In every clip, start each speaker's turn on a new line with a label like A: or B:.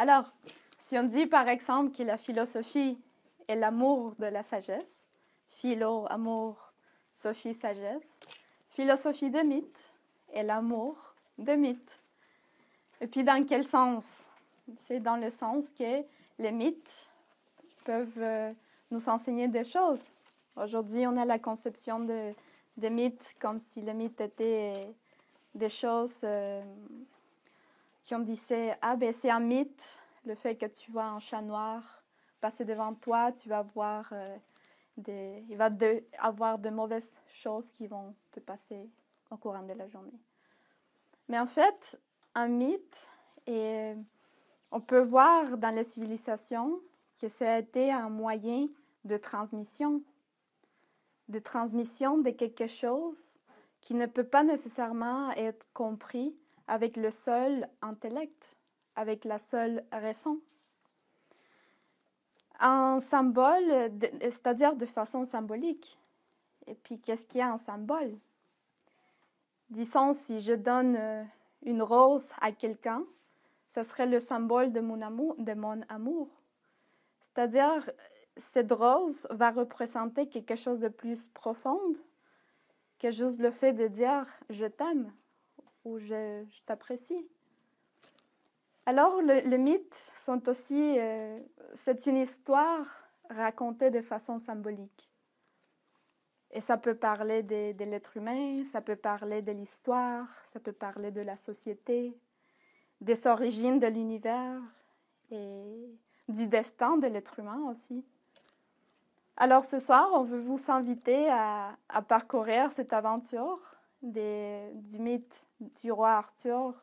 A: Alors, si on dit par exemple que la philosophie est l'amour de la sagesse, philo, amour, sophie, sagesse, philosophie de mythe est l'amour de mythe. Et puis dans quel sens? C'est dans le sens que les mythes peuvent nous enseigner des choses. Aujourd'hui, on a la conception de mythes comme si les mythes étaient des choses qui on disait, ah ben c'est un mythe, le fait que tu vois un chat noir passer devant toi, tu vas voir il va avoir de mauvaises choses qui vont te passer au courant de la journée. Mais en fait, un mythe, et on peut voir dans les civilisations que ça a été un moyen de transmission de quelque chose qui ne peut pas nécessairement être compris avec le seul intellect, avec la seule raison. Un symbole, c'est-à-dire de façon symbolique. Et puis, qu'est-ce qu'il y a un symbole? Disons, si je donne une rose à quelqu'un, ce serait le symbole de mon amour. C'est-à-dire, cette rose va représenter quelque chose de plus profond que juste le fait de dire « je t'aime » ou « je t'apprécie ». Alors, les mythes sont aussi, c'est une histoire racontée de façon symbolique. Et ça peut parler de l'être humain, ça peut parler de l'histoire, ça peut parler de la société, des origines de l'univers et du destin de l'être humain aussi. Alors ce soir, on veut vous inviter à parcourir cette aventure du mythe du roi Arthur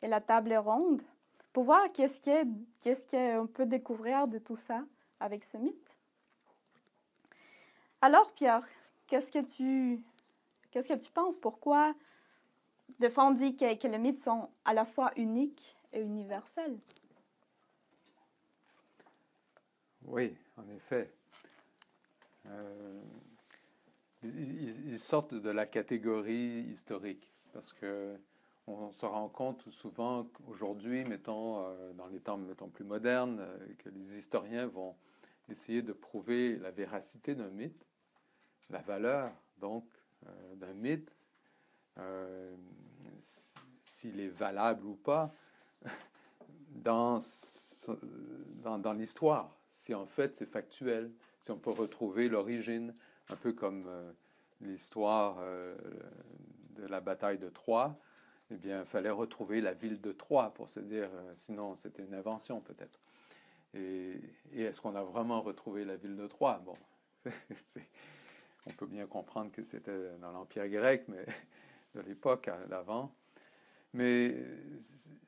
A: et la table ronde pour voir qu'est-ce qu'on peut découvrir de tout ça avec ce mythe. Alors Pierre, qu'est-ce que tu penses? Pourquoi des fois on dit que les mythes sont à la fois uniques et universels?
B: Oui, en effet. Ils sortent de la catégorie historique parce que on se rend compte souvent qu'aujourd'hui, mettons, dans les temps mettons, plus modernes, que les historiens vont essayer de prouver la véracité d'un mythe, la valeur donc d'un mythe, s'il est valable ou pas dans l'histoire, si en fait c'est factuel, si on peut retrouver l'origine, un peu comme l'histoire de la bataille de Troie. Eh bien, il fallait retrouver la ville de Troie pour se dire, sinon c'était une invention peut-être. Et est-ce qu'on a vraiment retrouvé la ville de Troie? Bon, on peut bien comprendre que c'était dans l'Empire grec, mais de l'époque d'avant. Mais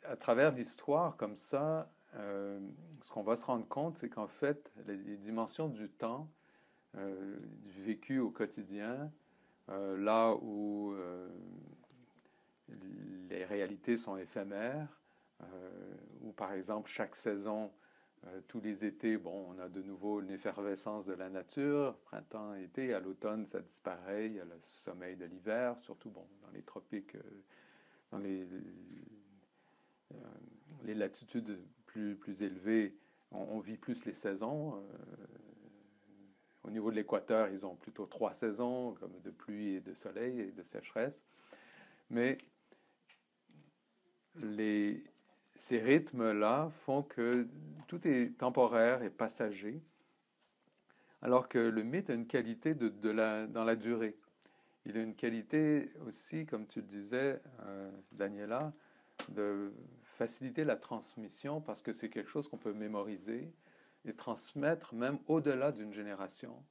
B: à travers l'histoire comme ça, ce qu'on va se rendre compte, c'est qu'en fait, les dimensions du temps, du vécu au quotidien, là où les réalités sont éphémères, où par exemple chaque saison, tous les étés, bon, on a de nouveau une effervescence de la nature, printemps, été, à l'automne ça disparaît, il y a le sommeil de l'hiver, surtout bon, dans les tropiques, dans les latitudes plus élevées, on vit plus les saisons. Au niveau de l'équateur, ils ont plutôt 3 saisons, comme de pluie et de soleil et de sécheresse. Mais ces rythmes-là font que tout est temporaire et passager, alors que le mythe a une qualité dans la durée. Il a une qualité aussi, comme tu le disais, Daniela, de faciliter la transmission parce que c'est quelque chose qu'on peut mémoriser et transmettre même au-delà d'une génération,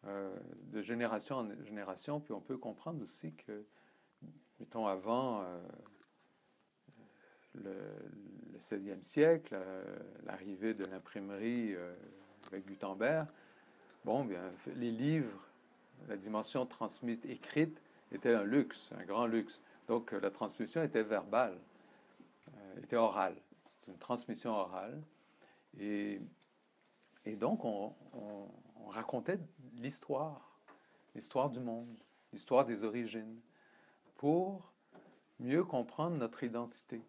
B: de génération en génération. Puis on peut comprendre aussi que, mettons, avant le XVIe siècle, l'arrivée de l'imprimerie avec Gutenberg, bon, bien, les livres, la dimension transmise écrite était un luxe, un grand luxe. Donc la transmission était verbale, était orale. C'est une transmission orale. Et donc on racontait l'histoire du monde, l'histoire des origines, pour mieux comprendre notre identité.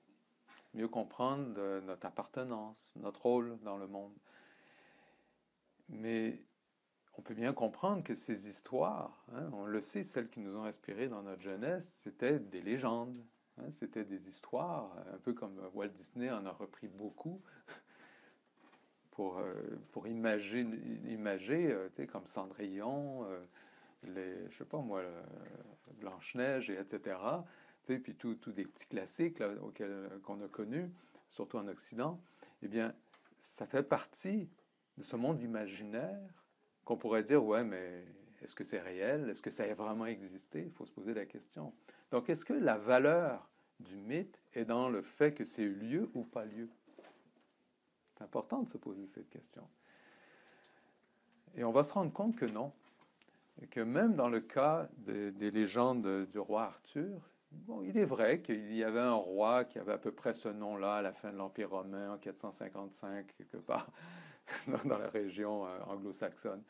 B: mieux comprendre notre appartenance, notre rôle dans le monde. Mais on peut bien comprendre que ces histoires, hein, on le sait, celles qui nous ont inspirés dans notre jeunesse, c'était des légendes, hein, c'était des histoires, un peu comme Walt Disney en a repris beaucoup pour imager tu sais, comme Cendrillon, je sais pas moi, Blanche-Neige, etc. Tu sais, puis tous des petits classiques là, qu'on a connus, surtout en Occident. Eh bien, ça fait partie de ce monde imaginaire qu'on pourrait dire, ouais, mais est-ce que c'est réel? Est-ce que ça a vraiment existé? Il faut se poser la question. Donc, est-ce que la valeur du mythe est dans le fait que c'est eu lieu ou pas lieu? C'est important de se poser cette question. Et on va se rendre compte que non. Et que même dans le cas des légendes du roi Arthur, bon, il est vrai qu'il y avait un roi qui avait à peu près ce nom-là à la fin de l'Empire romain en 455, quelque part, dans la région anglo-saxonne,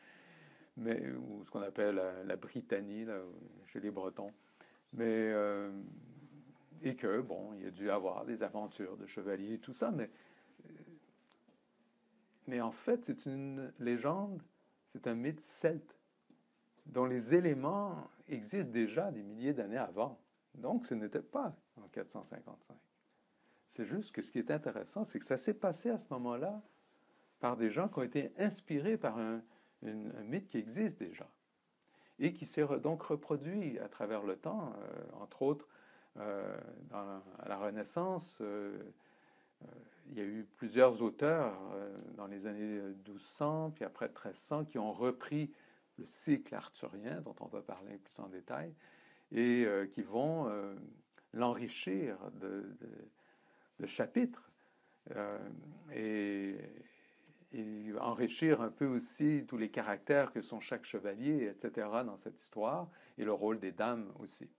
B: ou ce qu'on appelle la Britannie, là, chez les Bretons. Et que, bon, il y a dû avoir des aventures de chevaliers et tout ça, mais en fait, c'est une légende, c'est un mythe celte, dont les éléments existent déjà des milliers d'années avant. Donc, ce n'était pas en 455. C'est juste que ce qui est intéressant, c'est que ça s'est passé à ce moment-là par des gens qui ont été inspirés par un mythe qui existe déjà et qui s'est donc reproduit à travers le temps, entre autres à la Renaissance. Il y a eu plusieurs auteurs dans les années 1200, puis après 1300, qui ont repris le cycle arthurien, dont on va parler plus en détail, et qui vont l'enrichir de chapitres et enrichir un peu aussi tous les caractères que sont chaque chevalier, etc., dans cette histoire, et le rôle des dames aussi.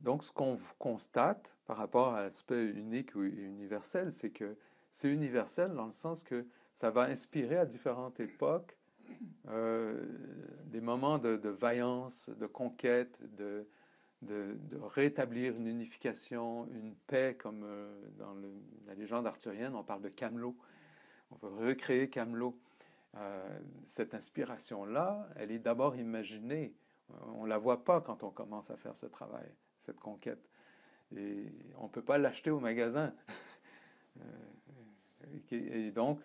B: Donc, ce qu'on constate par rapport à l'aspect unique ou universel, c'est que c'est universel dans le sens que ça va inspirer à différentes époques des moments de vaillance, de conquête, de rétablir une unification, une paix, comme dans la légende arthurienne, on parle de Camelot. On veut recréer Camelot. Cette inspiration-là, elle est d'abord imaginée. On ne la voit pas quand on commence à faire ce travail, cette conquête. Et on ne peut pas l'acheter au magasin. Et donc,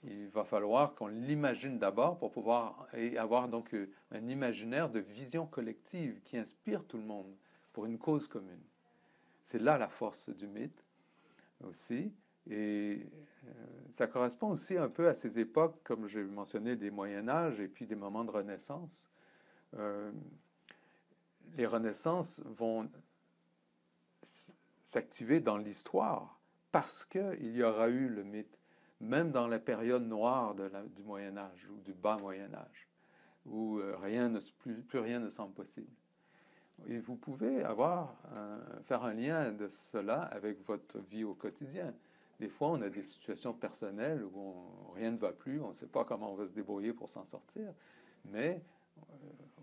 B: il va falloir qu'on l'imagine d'abord pour pouvoir avoir donc un imaginaire de vision collective qui inspire tout le monde pour une cause commune. C'est là la force du mythe aussi. Et ça correspond aussi un peu à ces époques, comme j'ai mentionné, des Moyen-Âge et puis des moments de Renaissance. Les Renaissances vont s'activer dans l'histoire parce qu'il y aura eu le mythe, même dans la période noire du Moyen-Âge ou du bas Moyen-Âge, où plus rien ne semble possible. Et vous pouvez faire un lien de cela avec votre vie au quotidien. Des fois, on a des situations personnelles où rien ne va plus, on ne sait pas comment on va se débrouiller pour s'en sortir, mais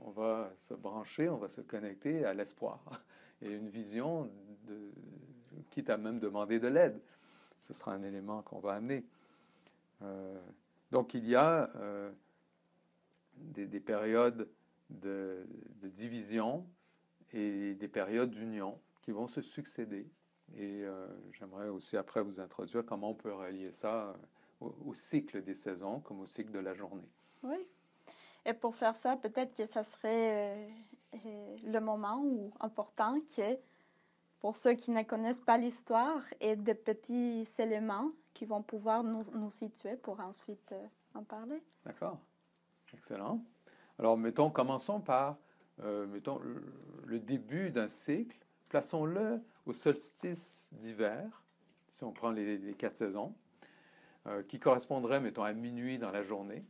B: on va se brancher, on va se connecter à l'espoir et une vision, quitte à même demander de l'aide. Ce sera un élément qu'on va amener. Donc, il y a des périodes de division et des périodes d'union qui vont se succéder. Et j'aimerais aussi après vous introduire comment on peut relier ça au cycle des saisons comme au cycle de la journée.
A: Oui. Et pour faire ça, peut-être que ça serait le moment important que, pour ceux qui ne connaissent pas l'histoire, et de petits éléments qui vont pouvoir nous situer pour ensuite en parler.
B: D'accord. Excellent. Alors, commençons par le début d'un cycle. Plaçons-le au solstice d'hiver, si on prend les 4 saisons, qui correspondrait, mettons, à minuit dans la journée,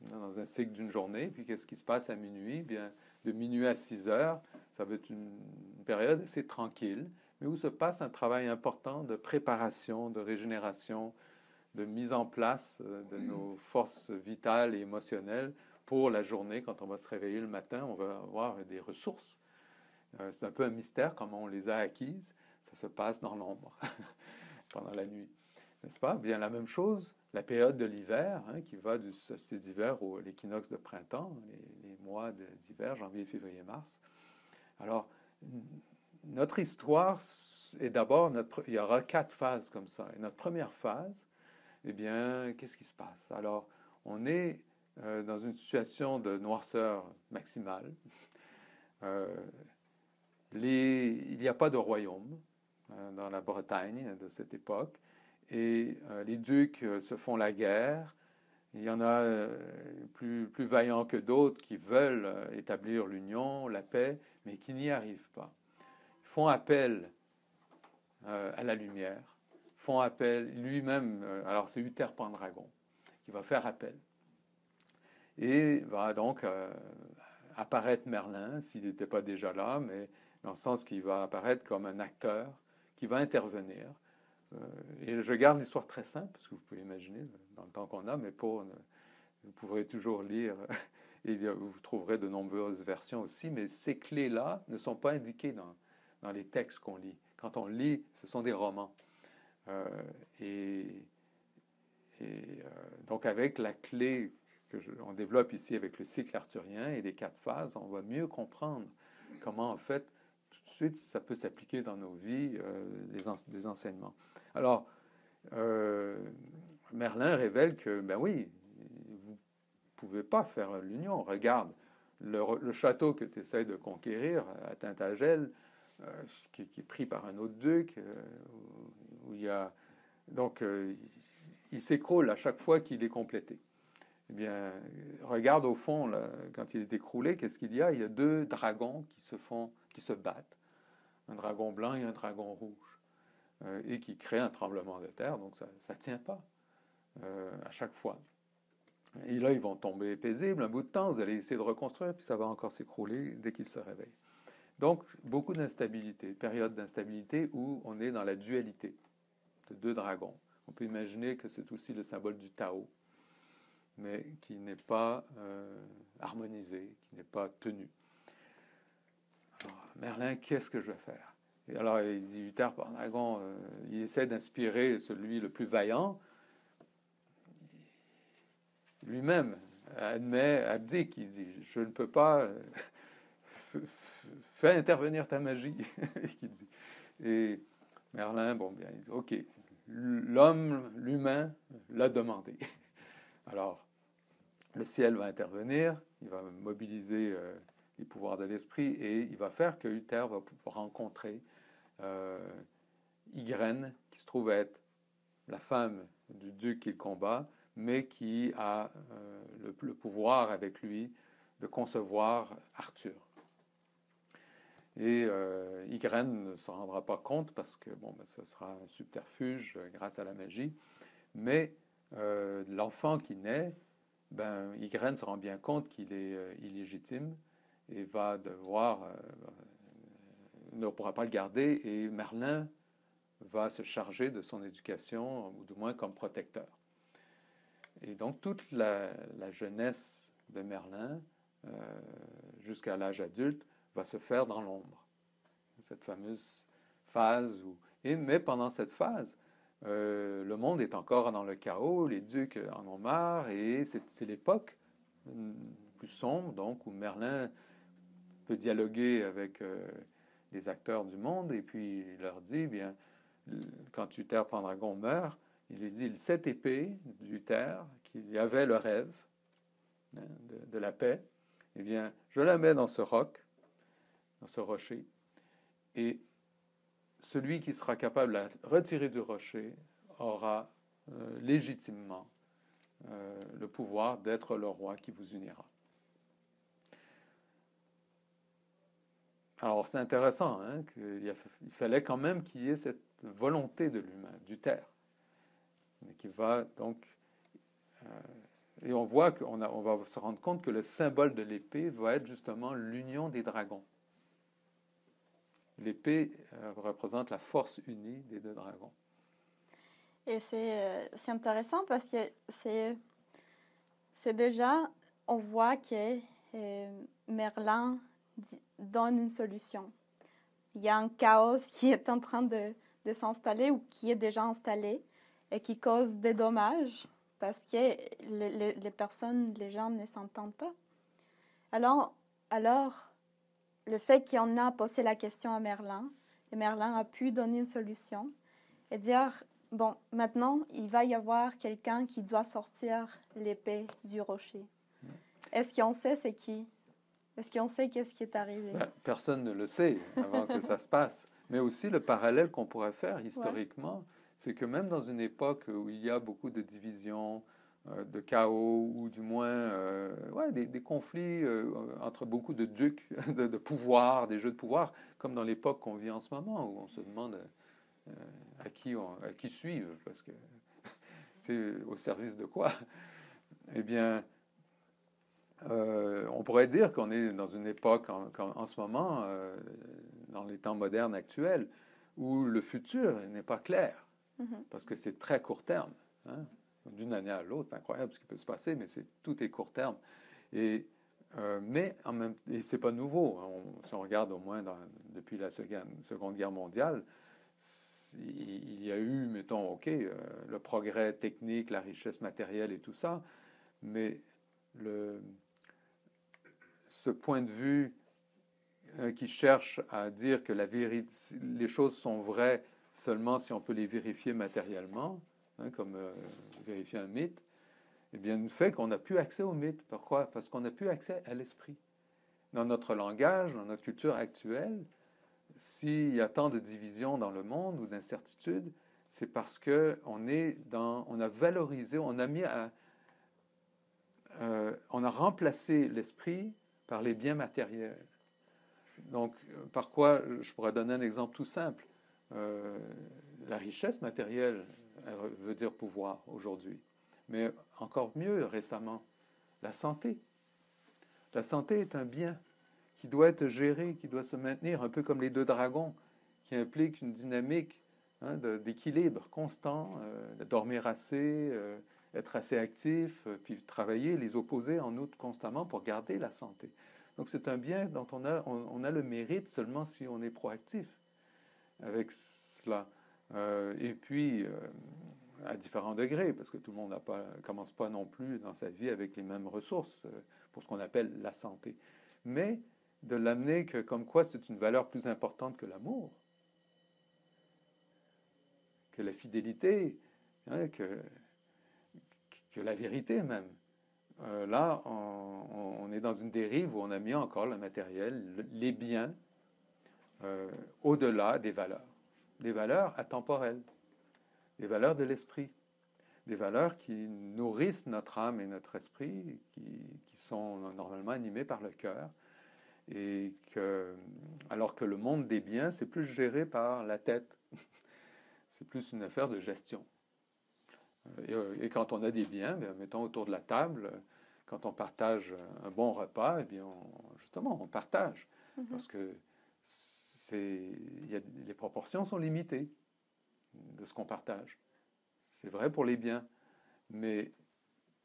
B: dans un cycle d'une journée. Puis qu'est-ce qui se passe à minuit? Bien, de minuit à 6 heures, ça va être une période assez tranquille, mais où se passe un travail important de préparation, de régénération, de mise en place de nos forces vitales et émotionnelles pour la journée. Quand on va se réveiller le matin, on va avoir des ressources. C'est un peu un mystère comment on les a acquises. Ça se passe dans l'ombre pendant la nuit, n'est-ce pas? Bien la même chose, la période de l'hiver, hein, qui va du solstice d'hiver à l'équinoxe de printemps, les mois d'hiver, janvier, février, mars. Alors, notre histoire est d'abord, il y aura 4 phases comme ça. Et notre première phase, eh bien, qu'est-ce qui se passe? Alors, on est dans une situation de noirceur maximale. Il n'y a pas de royaume dans la Bretagne de cette époque, et les ducs se font la guerre. Il y en a plus vaillants que d'autres qui veulent établir l'union, la paix, mais qui n'y arrivent pas. Ils font appel à la lumière, font appel lui-même, alors c'est Uther Pendragon qui va faire appel. Et va donc apparaître Merlin, s'il n'était pas déjà là, mais dans le sens qu'il va apparaître comme un acteur qui va intervenir. Et je garde l'histoire très simple, parce que vous pouvez imaginer, dans le temps qu'on a, mais vous pourrez toujours lire, et vous trouverez de nombreuses versions aussi, mais ces clés-là ne sont pas indiquées dans les textes qu'on lit. Quand on lit, ce sont des romans. Donc avec la clé on développe ici avec le cycle arthurien et les 4 phases, on va mieux comprendre comment, en fait, tout de suite, ça peut s'appliquer dans nos vies, des enseignements. Alors, Merlin révèle que, ben oui, vous ne pouvez pas faire l'union. Regarde, le château que tu essaies de conquérir à Tintagel, qui est pris par un autre duc, où il y a... Donc, il s'écroule à chaque fois qu'il est complété. Eh bien, regarde au fond, là, quand il est écroulé, qu'est-ce qu'il y a? Il y a 2 dragons qui se battent. Un dragon blanc et un dragon rouge. Et qui créent un tremblement de terre, donc ça ne tient pas à chaque fois. Et là, ils vont tomber paisibles un bout de temps, vous allez essayer de reconstruire, puis ça va encore s'écrouler dès qu'ils se réveillent. Donc, beaucoup d'instabilité, période d'instabilité où on est dans la dualité de 2 dragons. On peut imaginer que c'est aussi le symbole du Tao, mais qui n'est pas harmonisé, qui n'est pas tenu. Alors, Merlin, qu'est-ce que je vais faire? Et alors, il dit, Uther Pendragon, il essaie d'inspirer celui le plus vaillant. Lui-même abdique, il dit, je ne peux pas, fais intervenir ta magie. Et Merlin, bon, bien, il dit, ok, l'humain l'a demandé. Alors, le ciel va intervenir, il va mobiliser les pouvoirs de l'esprit et il va faire que Uther va pouvoir rencontrer Ygraine, qui se trouve être la femme du duc qu'il combat, mais qui a le pouvoir avec lui de concevoir Arthur. Et Ygraine ne s'en rendra pas compte parce que bon, ben, ce sera un subterfuge grâce à la magie, mais l'enfant qui naît, ben, Ygraine se rend bien compte qu'il est illégitime et va ne pourra pas le garder, et Merlin va se charger de son éducation, ou du moins comme protecteur. Et donc toute la jeunesse de Merlin, jusqu'à l'âge adulte, va se faire dans l'ombre. Cette fameuse phase mais pendant cette phase, le monde est encore dans le chaos, les ducs en ont marre, et c'est l'époque plus sombre, donc, où Merlin peut dialoguer avec les acteurs du monde, et puis il leur dit, bien, quand Uther Pendragon meurt, il lui dit, cette épée d'Uther, qui avait le rêve de la paix, eh bien, je la mets dans ce roc, dans ce rocher, et celui qui sera capable de la retirer du rocher aura légitimement le pouvoir d'être le roi qui vous unira. Alors c'est intéressant, hein, qu'il fallait quand même qu'il y ait cette volonté de l'humain, d'Uther, qui va donc... et on voit on va se rendre compte que le symbole de l'épée va être justement l'union des dragons. L'épée représente la force unie des 2 dragons.
A: Et c'est intéressant parce que c'est déjà, on voit que Merlin donne une solution. il y a un chaos qui est en train de s'installer ou qui est déjà installé et qui cause des dommages parce que les personnes, les gens ne s'entendent pas. Alors, le fait qu'on a posé la question à Merlin, et Merlin a pu donner une solution et dire, bon, maintenant, il va y avoir quelqu'un qui doit sortir l'épée du rocher. Est-ce qu'on sait c'est qui? Est-ce qu'on sait qu'est-ce qui est arrivé?
B: Personne ne le sait avant que ça se passe. Mais aussi, le parallèle qu'on pourrait faire historiquement, c'est que même dans une époque où il y a beaucoup de divisions, de chaos, ou du moins des conflits entre beaucoup de ducs, de pouvoir, des jeux de pouvoir, comme dans l'époque qu'on vit en ce moment, où on se demande à qui suivre, parce que c'est au service de quoi? Eh bien, on pourrait dire qu'on est dans une époque en ce moment, dans les temps modernes actuels, où le futur n'est pas clair, parce que c'est très court terme. Hein? D'une année à l'autre, c'est incroyable ce qui peut se passer, mais tout est court terme. Mais et c'est pas nouveau. Si on regarde au moins depuis la Seconde Guerre mondiale, il y a eu, mettons, le progrès technique, la richesse matérielle et tout ça, mais ce point de vue qui cherche à dire que les choses sont vraies seulement si on peut les vérifier matériellement, comme vérifier un mythe, eh bien, nous fait qu'on n'a plus accès au mythe. Pourquoi? Parce qu'on n'a plus accès à l'esprit. Dans notre langage, dans notre culture actuelle, s'il y a tant de divisions dans le monde ou d'incertitudes, c'est parce qu'on a valorisé, on a remplacé l'esprit par les biens matériels. Donc, par quoi, je pourrais donner un exemple tout simple. La richesse matérielle veut dire pouvoir aujourd'hui. Mais encore mieux récemment, la santé. La santé est un bien qui doit être géré, qui doit se maintenir, un peu comme les deux dragons, qui implique une dynamique d'équilibre constant, dormir assez, être assez actif, puis travailler les opposés en outre constamment pour garder la santé. Donc c'est un bien dont on a le mérite seulement si on est proactif avec cela. Et puis, à différents degrés, parce que tout le monde commence pas non plus dans sa vie avec les mêmes ressources pour ce qu'on appelle la santé. Mais de l'amener comme quoi c'est une valeur plus importante que l'amour, que la fidélité, que la vérité même. Là, on est dans une dérive où on a mis encore le matériel, les biens, au-delà des valeurs atemporelles, des valeurs de l'esprit, des valeurs qui nourrissent notre âme et notre esprit, qui sont normalement animées par le cœur, alors que le monde des biens, c'est plus géré par la tête, c'est plus une affaire de gestion. Et quand on a des biens, bien, mettons autour de la table, quand on partage un bon repas, eh bien, justement, on partage. Parce que les proportions sont limitées de ce qu'on partage. C'est vrai pour les biens. Mais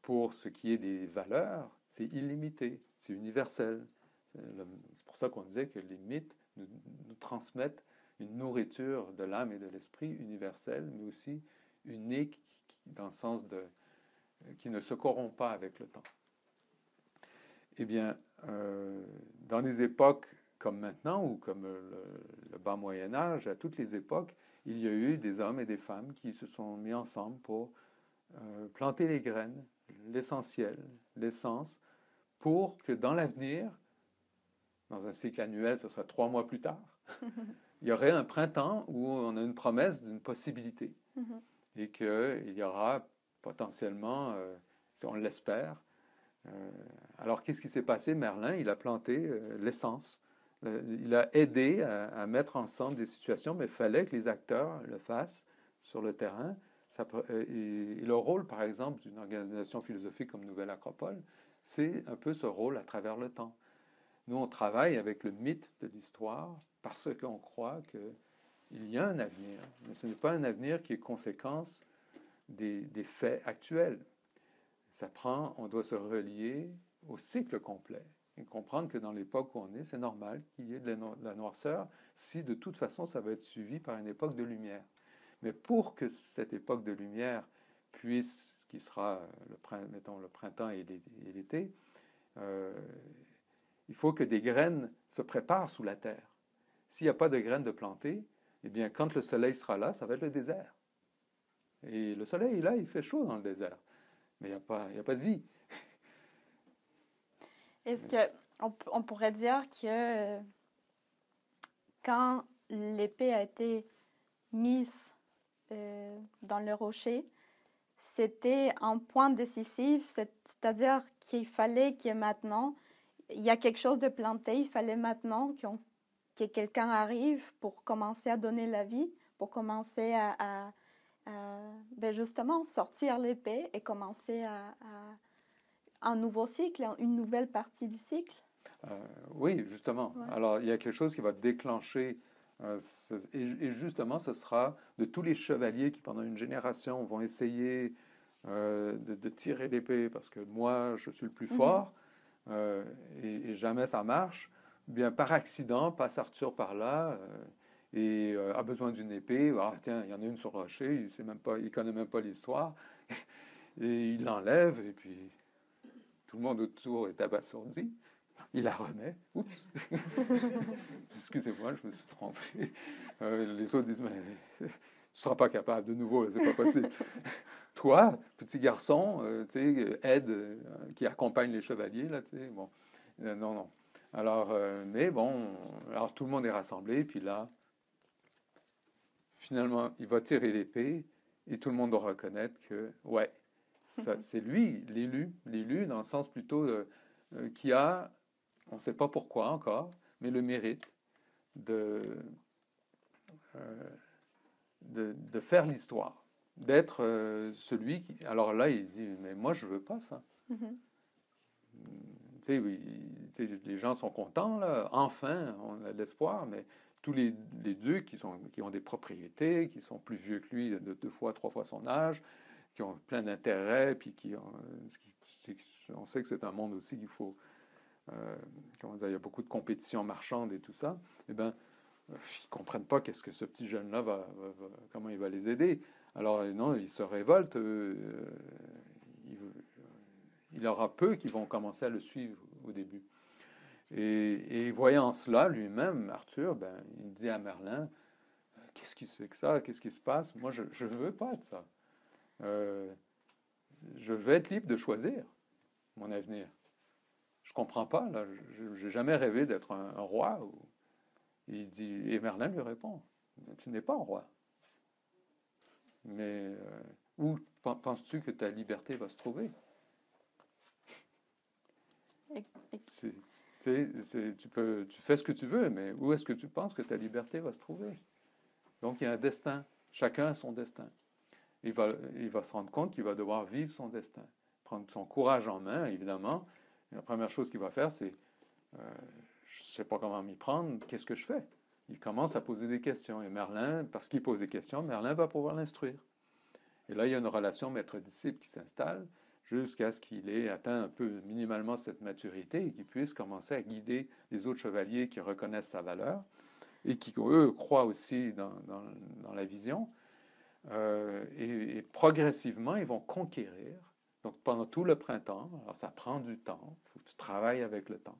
B: pour ce qui est des valeurs, c'est illimité, c'est universel. C'est pour ça qu'on disait que les mythes nous transmettent une nourriture de l'âme et de l'esprit universelle, mais aussi unique, dans le sens qui ne se corrompt pas avec le temps. Eh bien, dans les époques comme maintenant, ou comme le bas Moyen-Âge, à toutes les époques, il y a eu des hommes et des femmes qui se sont mis ensemble pour planter les graines, l'essentiel, l'essence, pour que dans l'avenir, dans un cycle annuel, ce sera 3 mois plus tard, il y aurait un printemps où on a une promesse d'une possibilité. Et qu'il y aura potentiellement, si on l'espère. Alors, qu'est-ce qui s'est passé? Merlin, il a planté l'essence. Il a aidé à mettre ensemble des situations, mais il fallait que les acteurs le fassent sur le terrain. Et le rôle, par exemple, d'une organisation philosophique comme Nouvelle Acropole, c'est un peu ce rôle à travers le temps. Nous, on travaille avec le mythe de l'histoire parce qu'on croit qu'il y a un avenir, mais ce n'est pas un avenir qui est conséquence des faits actuels. On doit se relier au cycle complet et comprendre que dans l'époque où on est, c'est normal qu'il y ait de la noirceur. si de toute façon ça va être suivi par une époque de lumière. Mais pour que cette époque de lumière puisse, qui sera mettons, le printemps et l'été, il faut que des graines se préparent sous la terre. S'il n'y a pas de graines de planter, eh bien, quand le soleil sera là, ça va être le désert. Et le soleil, là, il fait chaud dans le désert. Mais il n'y a pas de vie.
A: Est-ce qu'on pourrait dire que quand l'épée a été mise dans le rocher, c'était un point décisif, c'est-à-dire qu'il fallait que maintenant, il y a quelque chose de planté, il fallait maintenant que quelqu'un arrive pour commencer à donner la vie, pour commencer à justement sortir l'épée et commencer un nouveau cycle, une nouvelle partie du cycle.
B: Oui, justement. Ouais. Alors, il y a quelque chose qui va déclencher, et justement, ce sera de tous les chevaliers qui, pendant une génération, vont essayer de tirer l'épée parce que moi, je suis le plus fort, et jamais ça marche. Bien, par accident, passe Arthur par là et a besoin d'une épée. Ah, tiens, il y en a une sur le rocher, il connaît même pas l'histoire. Et il l'enlève, et puis tout le monde autour est abasourdi. Il la remet. Oups! Excusez-moi, je me suis trompé. Les autres disent, mais tu ne seras pas capable de nouveau, c'est pas possible. Toi, petit garçon, aide, qui accompagne les chevaliers, là, bon. Non. Alors, mais bon, alors tout le monde est rassemblé, puis là, finalement, il va tirer l'épée, et tout le monde doit reconnaître que, ouais, c'est lui, l'élu, dans le sens plutôt qui a, on ne sait pas pourquoi encore, mais le mérite de faire l'histoire, d'être celui qui... Alors là, il dit, mais moi, je ne veux pas ça. Les gens sont contents, là, enfin, on a de l'espoir, mais tous les dieux qui ont des propriétés, qui sont plus vieux que lui, de 2 fois, 3 fois son âge, qui ont plein d'intérêts, puis on sait que c'est un monde aussi qu'il faut... comment dire, il y a beaucoup de compétition marchande et tout ça, eh bien, ils ne comprennent pas qu'est-ce que ce petit jeune-là comment il va les aider. Alors, non, ils se révoltent. Il y aura peu qui vont commencer à le suivre au début. Et voyant cela, lui-même, Arthur, il dit à Merlin, qu'est-ce qui c'est que ça? Qu'est-ce qui se passe? Moi, je ne veux pas être ça. Je veux être libre de choisir mon avenir. Je comprends pas, là. Je n'ai jamais rêvé d'être un roi. Et Merlin lui répond, tu n'es pas un roi. Mais où penses-tu que ta liberté va se trouver? Tu fais ce que tu veux, mais où est-ce que tu penses que ta liberté va se trouver? Donc, il y a un destin. Chacun a son destin. Il va se rendre compte qu'il va devoir vivre son destin. Prendre son courage en main, évidemment. Et la première chose qu'il va faire, c'est je ne sais pas comment m'y prendre, qu'est-ce que je fais? Il commence à poser des questions. Et Merlin, parce qu'il pose des questions, Merlin va pouvoir l'instruire. Et là, il y a une relation maître-disciple qui s'installe jusqu'à ce qu'il ait atteint un peu minimalement cette maturité et qu'il puisse commencer à guider les autres chevaliers qui reconnaissent sa valeur et qui, eux, croient aussi dans la vision. Et progressivement, ils vont conquérir. Donc, pendant tout le printemps, alors ça prend du temps, il faut que tu travailles avec le temps.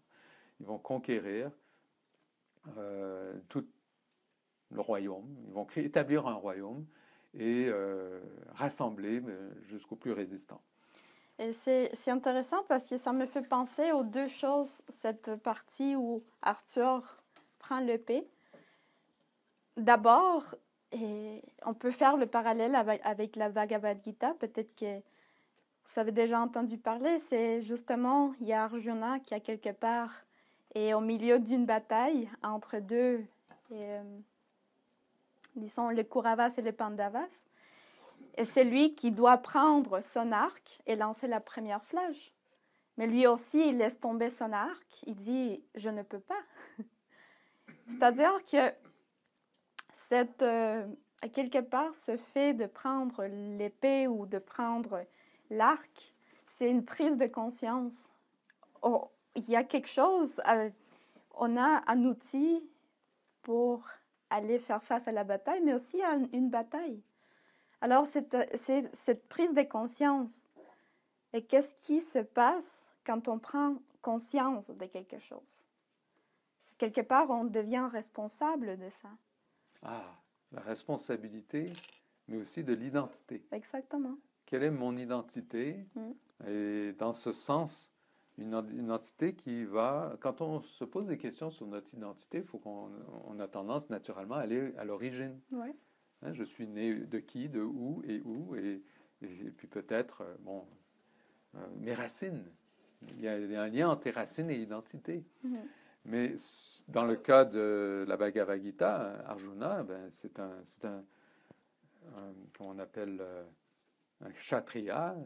B: Ils vont conquérir tout le royaume. Ils vont établir un royaume et rassembler jusqu'au plus résistant.
A: Et c'est intéressant parce que ça me fait penser aux deux choses, cette partie où Arthur prend l'épée. D'abord, on peut faire le parallèle avec la Bhagavad Gita, peut-être que vous avez déjà entendu parler, c'est justement, il y a Arjuna qui, à quelque part, est au milieu d'une bataille entre deux, disons, les Kauravas et les Pandavas. Et c'est lui qui doit prendre son arc et lancer la première flèche. Mais lui aussi, il laisse tomber son arc. Il dit, je ne peux pas. C'est-à-dire que à quelque part, ce fait de prendre l'épée ou de prendre l'arc, c'est une prise de conscience. Il y a quelque chose, on a un outil pour aller faire face à la bataille, mais aussi à une bataille. Alors, c'est cette prise de conscience. Et qu'est-ce qui se passe quand on prend conscience de quelque chose? Quelque part, on devient responsable de ça.
B: Ah, la responsabilité, mais aussi de l'identité.
A: Exactement.
B: Quelle est mon identité? Et dans ce sens, une identité qui va... Quand on se pose des questions sur notre identité, il faut qu'on a tendance naturellement à aller à l'origine.
A: Ouais.
B: Hein, je suis né de qui, de où, et puis peut-être, mes racines. Il y a un lien entre racines et identité. Mais dans le cas de la Bhagavad Gita, Arjuna, c'est comment on appelle, un kshatriya,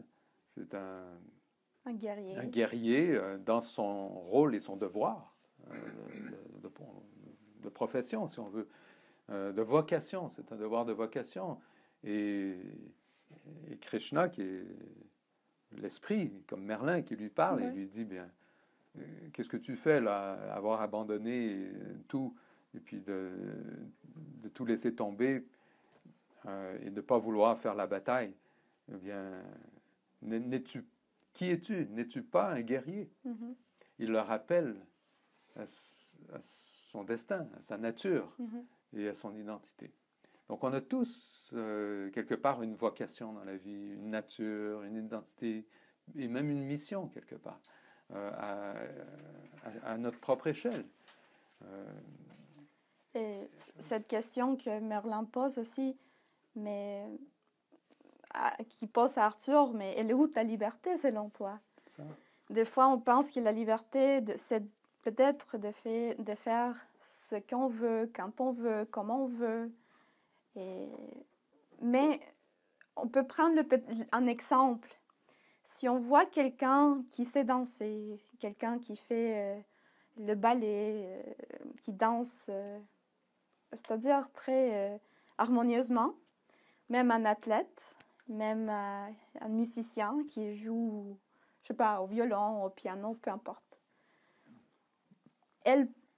B: c'est
A: un guerrier,
B: un guerrier dans son rôle et son devoir de profession, si on veut, de vocation. C'est un devoir de vocation. Et Krishna, qui est l'esprit, comme Merlin, qui lui parle et lui dit, bien, qu'est-ce que tu fais là, avoir abandonné tout et puis de tout laisser tomber et de ne pas vouloir faire la bataille? Eh bien, qui es-tu? N'es-tu pas un guerrier? Il le rappelle à son destin, à sa nature et à son identité. Donc, on a tous, quelque part, une vocation dans la vie, une nature, une identité et même une mission, quelque part. À notre propre échelle.
A: Et cette question que Merlin pose aussi, mais qui pose à Arthur, mais elle est où ta liberté selon toi?
B: Ça.
A: Des fois, on pense que la liberté, c'est peut-être de faire ce qu'on veut, quand on veut, comment on veut. Mais on peut prendre un exemple. Si on voit quelqu'un qui sait danser, quelqu'un qui fait le ballet, qui danse, c'est-à-dire très harmonieusement, même un athlète, même un musicien qui joue, je sais pas, au violon, au piano, peu importe.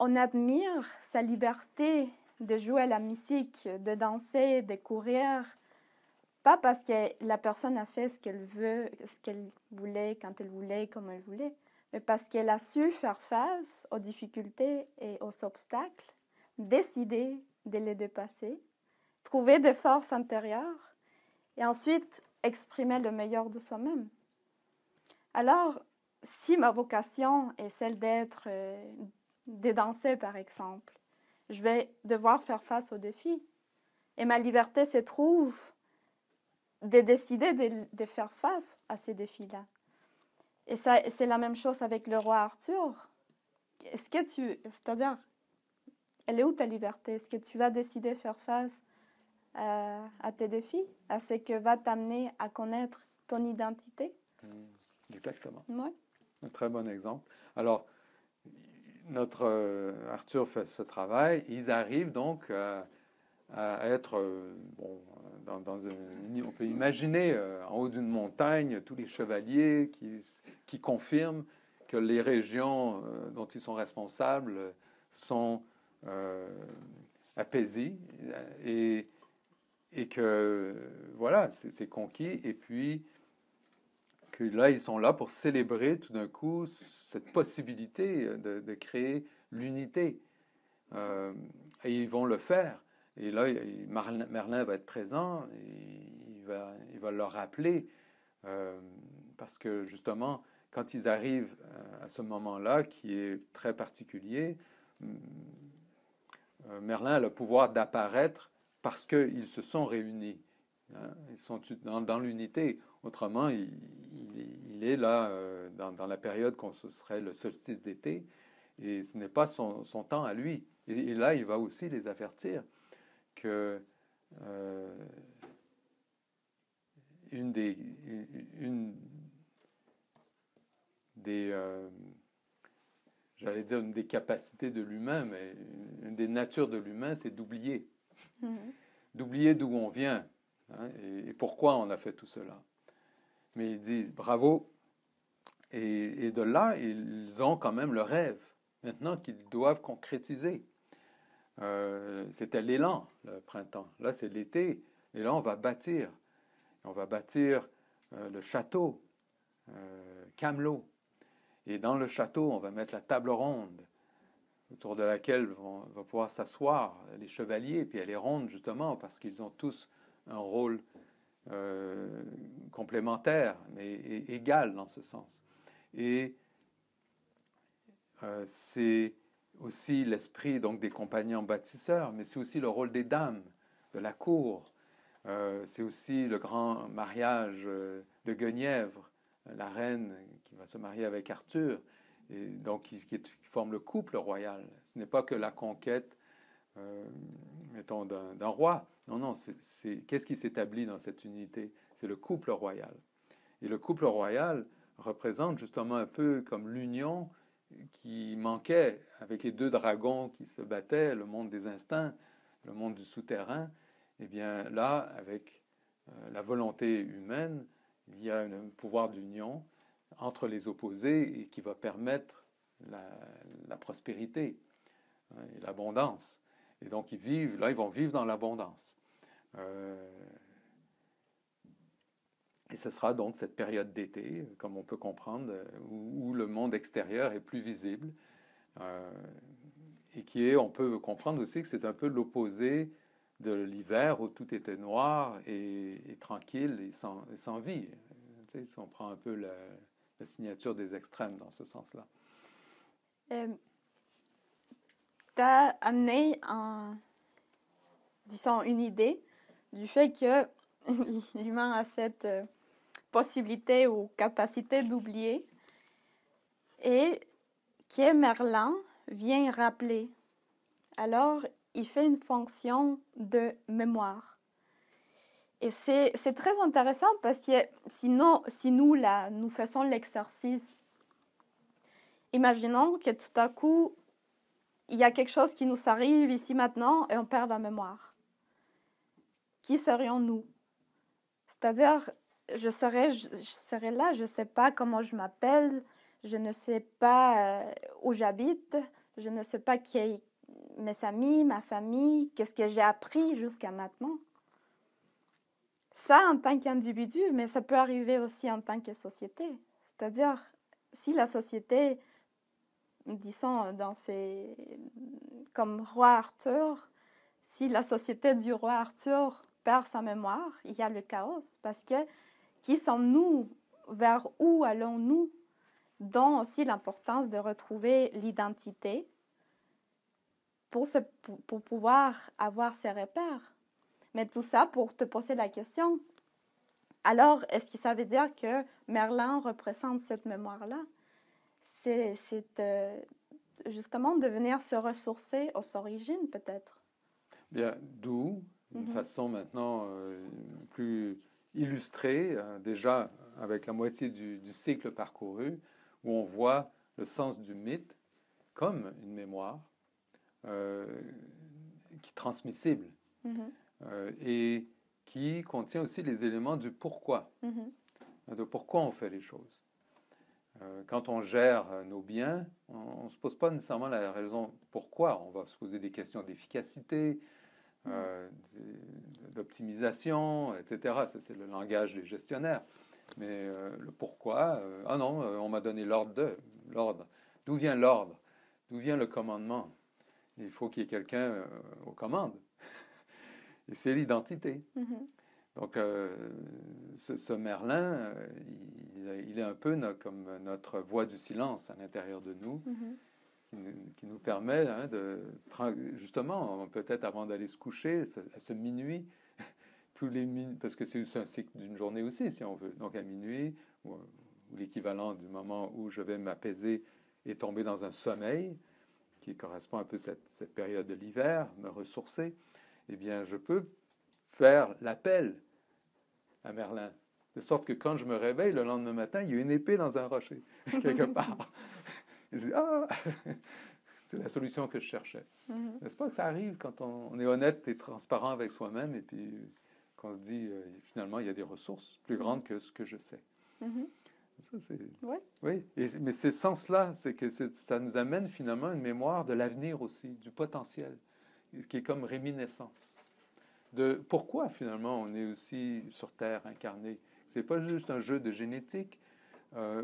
A: On admire sa liberté de jouer à la musique, de danser, de courir, pas parce que la personne a fait ce qu'elle veut, ce qu'elle voulait, quand elle voulait, comme elle voulait, mais parce qu'elle a su faire face aux difficultés et aux obstacles, décider de les dépasser, trouver des forces intérieures et ensuite exprimer le meilleur de soi-même. Alors, si ma vocation est celle de danser, par exemple, je vais devoir faire face aux défis. Et ma liberté se trouve de décider de faire face à ces défis-là. Et ça, c'est la même chose avec le roi Arthur. C'est-à-dire, elle est où ta liberté? Est-ce que tu vas décider de faire face à tes défis, à ce que va t'amener à connaître ton identité?
B: Exactement.
A: Ouais.
B: Un très bon exemple. Alors, notre Arthur fait ce travail. Ils arrivent donc à être, on peut imaginer en haut d'une montagne tous les chevaliers qui confirment que les régions dont ils sont responsables sont apaisées et que voilà, c'est conquis. Et puis que là, ils sont là pour célébrer tout d'un coup cette possibilité de créer l'unité. Et ils vont le faire. Et là, Merlin va être présent, et il va leur rappeler, parce que justement, quand ils arrivent à ce moment-là, qui est très particulier, Merlin a le pouvoir d'apparaître parce qu'ils se sont réunis. Hein, ils sont dans l'unité. Autrement, il est là dans la période qu'on ce serait le solstice d'été, et ce n'est pas son temps à lui. Et là, il va aussi les avertir que une des j'allais dire une des capacités de l'humain, mais une des natures de l'humain, c'est d'oublier. D'oublier d'où on vient, hein, et pourquoi on a fait tout cela. Mais il dit bravo, et de là, ils ont quand même le rêve, maintenant qu'ils doivent concrétiser. C'était l'élan, le printemps. Là, c'est l'été. Et là, on va bâtir. On va bâtir le château, Camelot. Et dans le château, on va mettre la table ronde autour de laquelle va pouvoir s'asseoir les chevaliers. Puis elle est ronde justement parce qu'ils ont tous un rôle complémentaire, mais égal dans ce sens. Et c'est aussi l'esprit donc des compagnons bâtisseurs, mais c'est aussi le rôle des dames de la cour. C'est aussi le grand mariage de Guenièvre, la reine qui va se marier avec Arthur, et donc qui forme le couple royal. Ce n'est pas que la conquête, mettons, d'un roi. Non, non, qu'est-ce qui s'établit dans cette unité? C'est le couple royal. Et le couple royal représente justement un peu comme l'union qui manquait avec les deux dragons qui se battaient, le monde des instincts, le monde du souterrain. Eh bien là, avec la volonté humaine, il y a un pouvoir d'union entre les opposés et qui va permettre la prospérité et l'abondance. Et donc ils vont vivre dans l'abondance. Et ce sera donc cette période d'été, comme on peut comprendre, où le monde extérieur est plus visible. Et on peut comprendre aussi que c'est un peu l'opposé de l'hiver où tout était noir et tranquille et sans vie. Tu sais, si on prend un peu la signature des extrêmes dans ce sens-là.
A: Tu as amené disons, une idée du fait que l'humain a cette possibilité ou capacité d'oublier et que Merlin vient rappeler. Alors, il fait une fonction de mémoire. Et c'est très intéressant parce que si nous, là, nous faisons l'exercice, imaginons que tout à coup, il y a quelque chose qui nous arrive ici maintenant et on perd la mémoire. Qui serions-nous? C'est-à-dire, je serais là, je ne sais pas comment je m'appelle, je ne sais pas où j'habite, je ne sais pas qui est mes amis, ma famille, qu'est-ce que j'ai appris jusqu'à maintenant. Ça en tant qu'individu, mais ça peut arriver aussi en tant que société. C'est-à-dire, si la société, disons, comme roi Arthur, si la société du roi Arthur perd sa mémoire, il y a le chaos. Parce que qui sommes-nous? Vers où allons-nous? Dont aussi l'importance de retrouver l'identité pour pouvoir avoir ses repères. Mais tout ça pour te poser la question. Alors, est-ce que ça veut dire que Merlin représente cette mémoire-là? C'est justement de venir se ressourcer aux origines, peut-être.
B: Bien, d'où une façon maintenant plus illustrée, déjà avec la moitié du cycle parcouru, où on voit le sens du mythe comme une mémoire qui est transmissible et qui contient aussi les éléments du pourquoi, de pourquoi on fait les choses. Quand on gère nos biens, on ne se pose pas nécessairement la raison pourquoi. On va se poser des questions d'efficacité, d'optimisation, etc. Ça, c'est le langage des gestionnaires. Mais le pourquoi, ah non, on m'a donné l'ordre. D'où vient l'ordre? D'où vient le commandement? Il faut qu'il y ait quelqu'un aux commandes. Et c'est l'identité. Donc, ce Merlin, il est un peu comme notre voix du silence à l'intérieur de nous, qui nous permet justement, peut-être avant d'aller se coucher, à ce minuit, parce que c'est un cycle d'une journée aussi, si on veut. Donc, à minuit, ou l'équivalent du moment où je vais m'apaiser et tomber dans un sommeil, qui correspond un peu à cette période de l'hiver, me ressourcer, eh bien, je peux faire l'appel à Merlin. De sorte que quand je me réveille le lendemain matin, il y a une épée dans un rocher, quelque part. Et je dis, ah, c'est la solution que je cherchais. N'est-ce pas que ça arrive quand on est honnête et transparent avec soi-même et puis qu'on se dit, finalement, il y a des ressources plus grandes que ce que je sais. Ça, c'est... Oui. Mais ce sens-là, c'est que ça nous amène finalement une mémoire de l'avenir aussi, du potentiel. qui est comme réminiscence de pourquoi finalement on est aussi sur Terre incarné. C'est pas juste un jeu de génétique.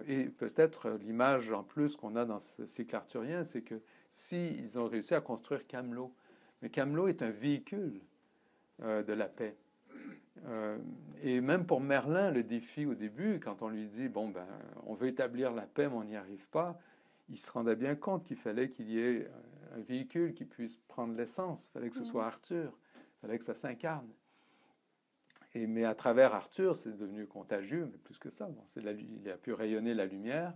B: Et peut-être l'image en plus qu'on a dans ce cycle arthurien, c'est que s'ils ont réussi à construire Camelot, mais Camelot est un véhicule de la paix. Et même pour Merlin, le défi au début, quand on lui dit, bon, ben, on veut établir la paix, mais on n'y arrive pas, il se rendait bien compte qu'il fallait qu'il y ait un véhicule qui puisse prendre l'essence. Il fallait que ce soit Arthur. Il fallait que ça s'incarne. Mais à travers Arthur, c'est devenu contagieux, mais plus que ça. Bon, il a pu rayonner la lumière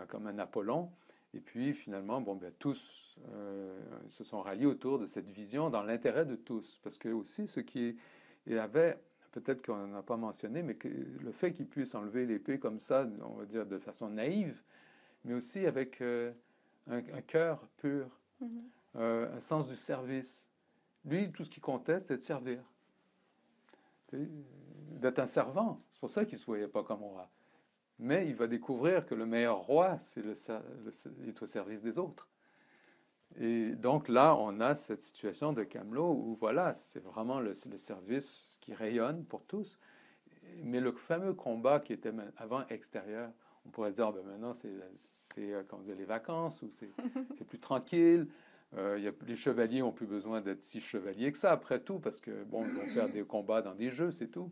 B: comme un Apollon. Et puis finalement, bon, ben, tous se sont ralliés autour de cette vision dans l'intérêt de tous. Parce que aussi, ce qui avait, peut-être qu'on n'a pas mentionné, mais que le fait qu'il puisse enlever l'épée comme ça, on va dire de façon naïve, mais aussi avec un cœur pur, un sens du service. Lui, tout ce qui comptait, c'est de servir. D'être un servant. C'est pour ça qu'il ne se voyait pas comme roi. Mais il va découvrir que le meilleur roi, il est au service des autres. Et donc là, on a cette situation de Camelot où voilà, c'est vraiment le service qui rayonne pour tous. Mais le fameux combat qui était avant extérieur, on pourrait dire, ben maintenant c'est comme dire, les vacances, ou c'est plus tranquille. Les chevaliers n'ont plus besoin d'être si chevaliers que ça, après tout, parce que, bon, ils vont faire des combats dans des jeux, c'est tout.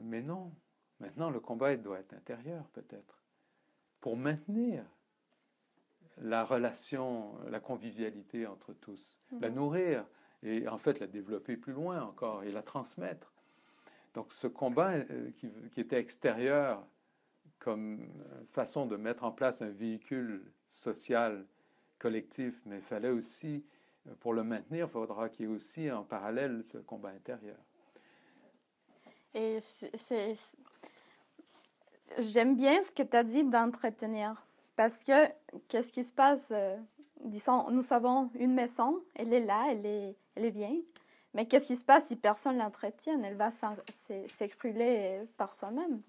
B: Mais non. Maintenant, le combat doit être intérieur, peut-être, pour maintenir la relation, la convivialité entre tous, la nourrir, et en fait la développer plus loin encore, et la transmettre. Donc ce combat qui était extérieur comme façon de mettre en place un véhicule social collectif, mais il fallait aussi, pour le maintenir, il faudra qu'il y ait aussi en parallèle ce combat intérieur.
A: Et j'aime bien ce que tu as dit d'entretenir, parce que qu'est-ce qui se passe, disons, nous savons une maison, elle est là, elle est bien, mais qu'est-ce qui se passe si personne ne l'entretient? Elle va s'écrouler par soi-même.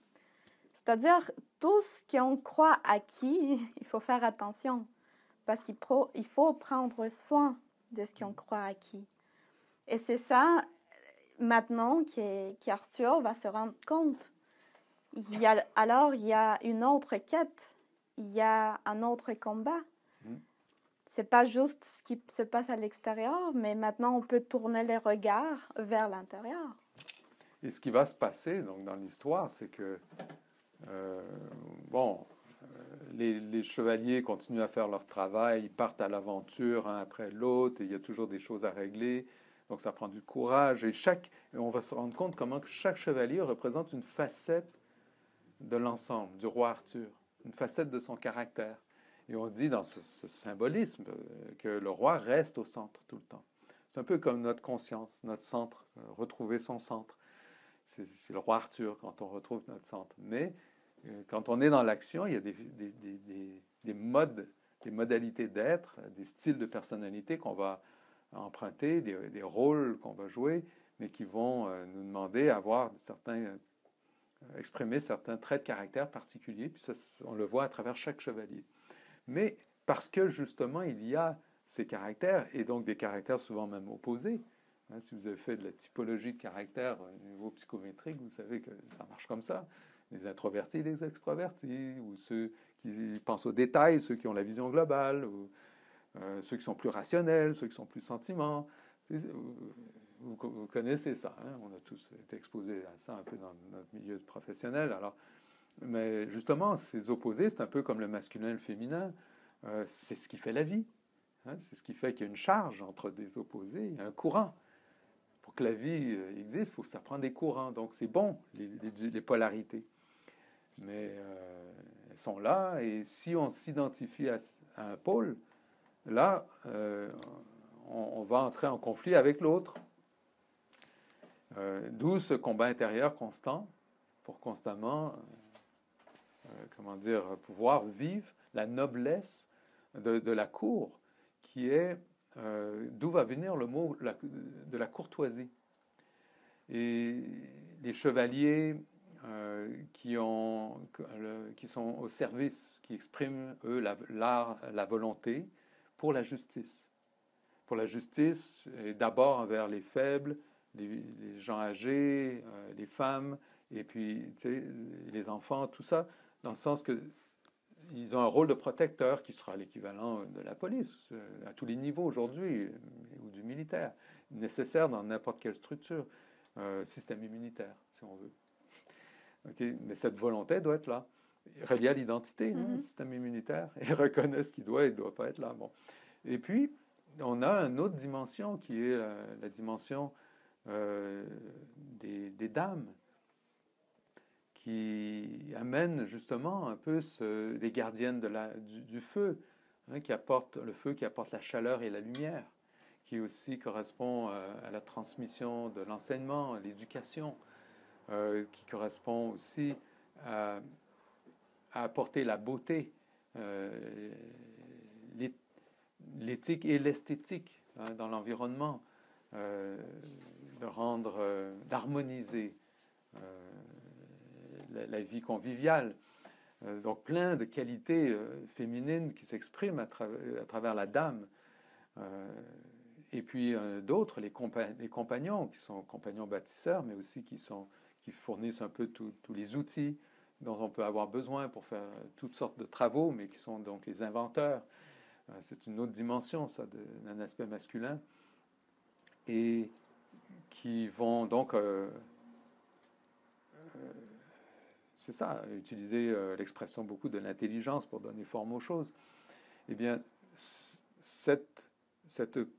A: C'est-à-dire, tout ce qu'on croit acquis, il faut faire attention. Parce qu'il faut prendre soin de ce qu'on croit acquis. Et c'est ça, maintenant, qu'Arthur va se rendre compte. Alors, il y a une autre quête. Il y a un autre combat. C'est pas juste ce qui se passe à l'extérieur, mais maintenant, on peut tourner les regards vers l'intérieur.
B: Et ce qui va se passer donc, dans l'histoire, c'est que les chevaliers continuent à faire leur travail, ils partent à l'aventure un après l'autre, et il y a toujours des choses à régler, donc ça prend du courage, et on va se rendre compte comment chaque chevalier représente une facette de l'ensemble, du roi Arthur, une facette de son caractère. Et on dit dans ce symbolisme que le roi reste au centre tout le temps. C'est un peu comme notre conscience, notre centre, retrouver son centre. C'est le roi Arthur quand on retrouve notre centre. Mais quand on est dans l'action, il y a des modes, des modalités d'être, des styles de personnalité qu'on va emprunter, des rôles qu'on va jouer, mais qui vont nous demander exprimer certains traits de caractère particuliers. Puis ça, on le voit à travers chaque chevalier. Mais parce que justement, il y a ces caractères, et donc des caractères souvent même opposés. Si vous avez fait de la typologie de caractère au niveau psychométrique, vous savez que ça marche comme ça. Les introvertis et les extrovertis, ou ceux qui pensent aux détails, ceux qui ont la vision globale, ou ceux qui sont plus rationnels, ceux qui sont plus sentiments. Vous connaissez ça, hein? On a tous été exposés à ça un peu dans notre milieu professionnel. Alors, mais justement, ces opposés, c'est un peu comme le masculin et le féminin. C'est ce qui fait la vie. Hein? C'est ce qui fait qu'il y a une charge entre des opposés, il y a un courant. Pour que la vie existe, il faut que ça prenne des courants. Donc c'est bon, les polarités. Mais elles sont là, et si on s'identifie à un pôle, là, on va entrer en conflit avec l'autre. D'où ce combat intérieur constant, pour constamment, pouvoir vivre la noblesse de la cour, qui est d'où va venir le mot de la courtoisie. Et les chevaliers qui sont au service, qui expriment, eux, la volonté pour la justice, pour la justice, et d'abord envers les faibles, les gens âgés, les femmes, et puis les enfants, tout ça, dans le sens que ils ont un rôle de protecteur qui sera l'équivalent de la police à tous les niveaux aujourd'hui, ou du militaire, nécessaire dans n'importe quelle structure, système immunitaire, si on veut. Okay? Mais cette volonté doit être là, reliée à l'identité, le système immunitaire, et reconnaît ce qui doit et ne doit pas être là. Bon. Et puis, on a une autre dimension qui est la dimension des dames, qui amène justement un peu les gardiennes du feu, qui apportent le feu, qui apporte la chaleur et la lumière, qui aussi correspond à la transmission de l'enseignement, à l'éducation, qui correspond aussi à apporter la beauté, l'éthique et l'esthétique dans l'environnement, d'harmoniser la vie conviviale. Donc plein de qualités féminines qui s'expriment à travers la dame. Et puis d'autres, les compagnons, qui sont compagnons bâtisseurs, mais aussi qui fournissent un peu tous les outils dont on peut avoir besoin pour faire toutes sortes de travaux, mais qui sont donc les inventeurs. C'est une autre dimension, ça, d'un aspect masculin. Et qui vont donc, c'est ça, utiliser l'expression beaucoup de l'intelligence pour donner forme aux choses. Eh bien, cette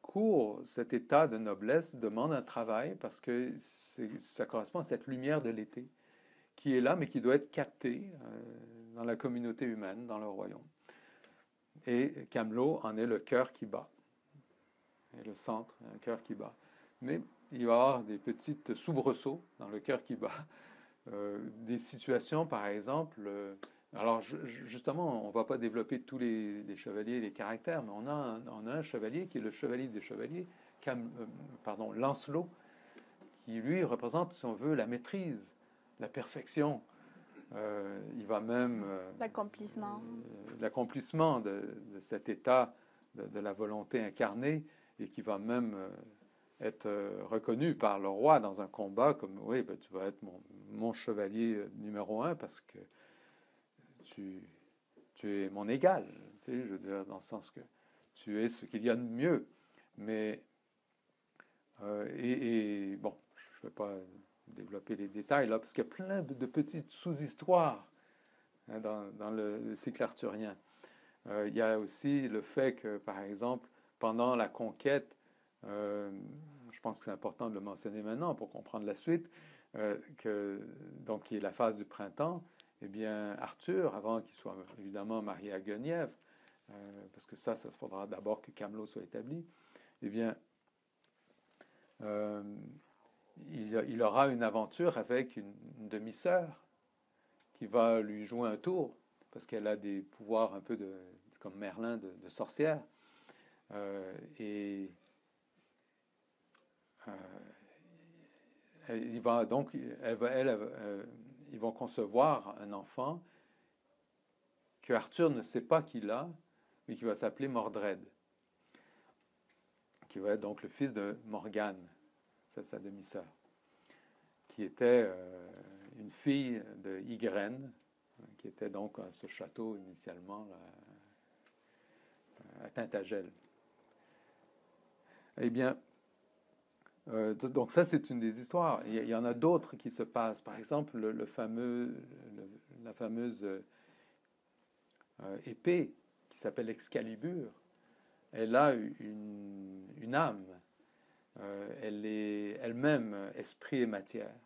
B: cour, cet état de noblesse demande un travail parce que ça correspond à cette lumière de l'été qui est là, mais qui doit être captée dans la communauté humaine, dans le royaume. Et Camelot en est le cœur qui bat, et le centre, un cœur qui bat. Mais il va y avoir des petites soubresauts dans le cœur qui bat, des situations, par exemple. Alors, justement, on ne va pas développer tous les chevaliers et les caractères, mais on a un chevalier qui est le chevalier des chevaliers, Lancelot, qui, lui, représente, si on veut, la maîtrise, la perfection. Il va même... l'accomplissement de cet état de la volonté incarnée, et qui va même être reconnu par le roi dans un combat comme, oui, ben, tu vas être mon chevalier numéro 1 parce que tu es mon égal, tu sais, je veux dire, dans le sens que tu es ce qu'il y a de mieux. Mais, bon, je ne vais pas développer les détails là, parce qu'il y a plein de petites sous-histoires dans le cycle arthurien. Il y a aussi le fait que, par exemple, pendant la conquête, je pense que c'est important de le mentionner maintenant pour comprendre la suite, donc qui est la phase du printemps, eh bien, Arthur, avant qu'il soit évidemment marié à Guenièvre, parce que ça faudra d'abord que Camelot soit établi, eh bien, il aura une aventure avec une demi-sœur qui va lui jouer un tour, parce qu'elle a des pouvoirs un peu comme Merlin de sorcière. Ils vont concevoir un enfant que Arthur ne sait pas qu'il a, mais qui va s'appeler Mordred, qui va être donc le fils de Morgane, c'est sa demi-sœur, qui était une fille de Ygraine, qui était donc à ce château initialement là, à Tintagel. Eh bien, donc ça, c'est une des histoires. Il y en a d'autres qui se passent. Par exemple, la fameuse épée qui s'appelle Excalibur. Elle a une âme. Elle est elle-même esprit et matière.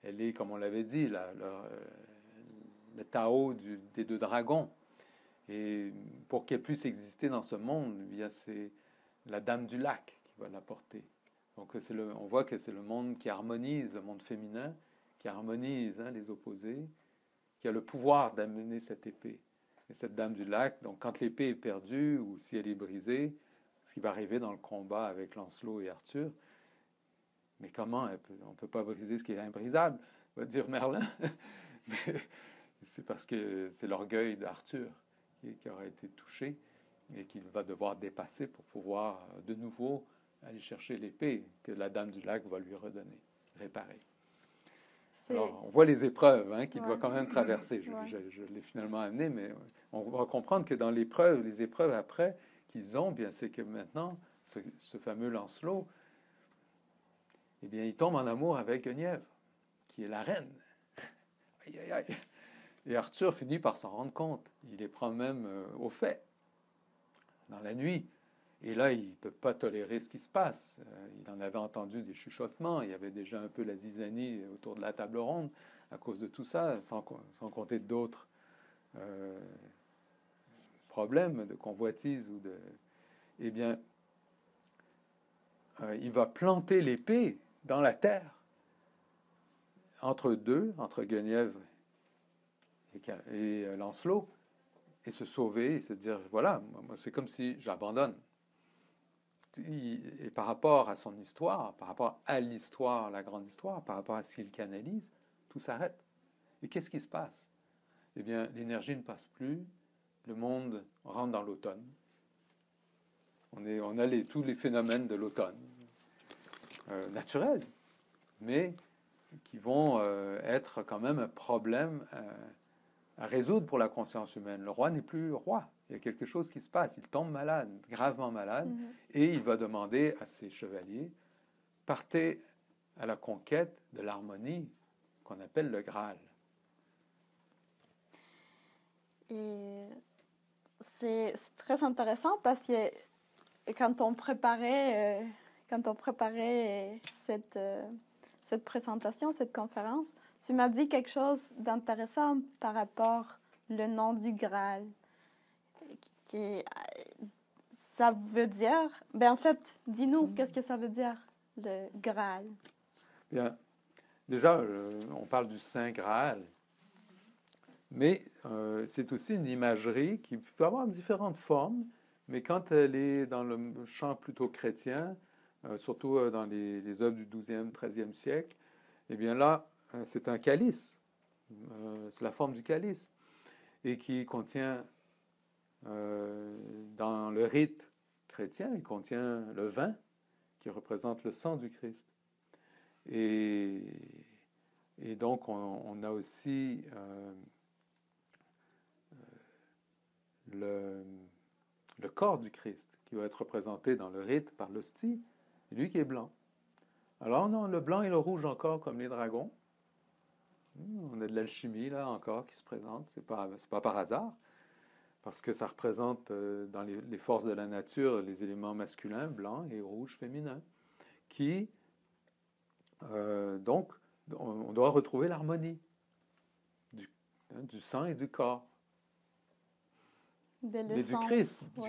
B: Elle est, comme on l'avait dit, le Tao des deux dragons. Et pour qu'elle puisse exister dans ce monde, c'est la Dame du Lac qui va la porter. Donc on voit que c'est le monde qui harmonise, le monde féminin, qui harmonise les opposés, qui a le pouvoir d'amener cette épée. Et cette Dame du Lac, donc quand l'épée est perdue ou si elle est brisée, ce qui va arriver dans le combat avec Lancelot et Arthur, mais comment on ne peut pas briser ce qui est imbrisable, va dire Merlin. Mais c'est parce que c'est l'orgueil d'Arthur qui aura été touché. et qu'il va devoir dépasser pour pouvoir de nouveau aller chercher l'épée que la Dame du Lac va lui redonner, réparer. Alors, on voit les épreuves qu'il doit quand même traverser. Je l'ai finalement amené, mais on va comprendre que dans les épreuves après qu'ils ont, bien, c'est que maintenant, ce fameux Lancelot, eh bien, il tombe en amour avec Guenièvre, qui est la reine. Aïe, aïe, aïe. Et Arthur finit par s'en rendre compte. Il les prend même au fait, dans la nuit. Et là, il ne peut pas tolérer ce qui se passe. Il en avait entendu des chuchotements. Il y avait déjà un peu la zizanie autour de la table ronde à cause de tout ça, sans compter d'autres problèmes de convoitise ou de... Eh bien, il va planter l'épée dans la terre entre Guenièvre et Lancelot, et se sauver et se dire, voilà, moi c'est comme si j'abandonne. Et par rapport à son histoire, par rapport à l'histoire, la grande histoire, par rapport à ce qu'il canalise, tout s'arrête. Et qu'est-ce qui se passe? Eh bien, l'énergie ne passe plus, le monde rentre dans l'automne. On a tous les phénomènes de l'automne, naturels, mais qui vont être quand même un problème à résoudre pour la conscience humaine. Le roi n'est plus roi. Il y a quelque chose qui se passe. Il tombe malade, gravement malade, et il va demander à ses chevaliers, partez à la conquête de l'harmonie qu'on appelle le Graal.
A: Et c'est très intéressant parce que quand on préparait cette présentation, cette conférence, tu m'as dit quelque chose d'intéressant par rapport au nom du Graal. Ça veut dire... Ben en fait, dis-nous, qu'est-ce que ça veut dire, le Graal?
B: Bien, déjà, on parle du Saint Graal, mais c'est aussi une imagerie qui peut avoir différentes formes, mais quand elle est dans le champ plutôt chrétien, surtout dans les œuvres du XIIe, XIIIe siècle, eh bien là, c'est un calice, c'est la forme du calice, et qui contient, dans le rite chrétien, il contient le vin, qui représente le sang du Christ. Et donc, on a aussi le corps du Christ, qui va être représenté dans le rite par l'hostie, lui qui est blanc. Alors, non, le blanc et le rouge encore, comme les dragons. On a de l'alchimie, là, encore, qui se présente. C'est pas par hasard, parce que ça représente, dans les forces de la nature, les éléments masculins, blanc et rouge féminin, qui, donc, on doit retrouver l'harmonie du sang et du corps. Mais du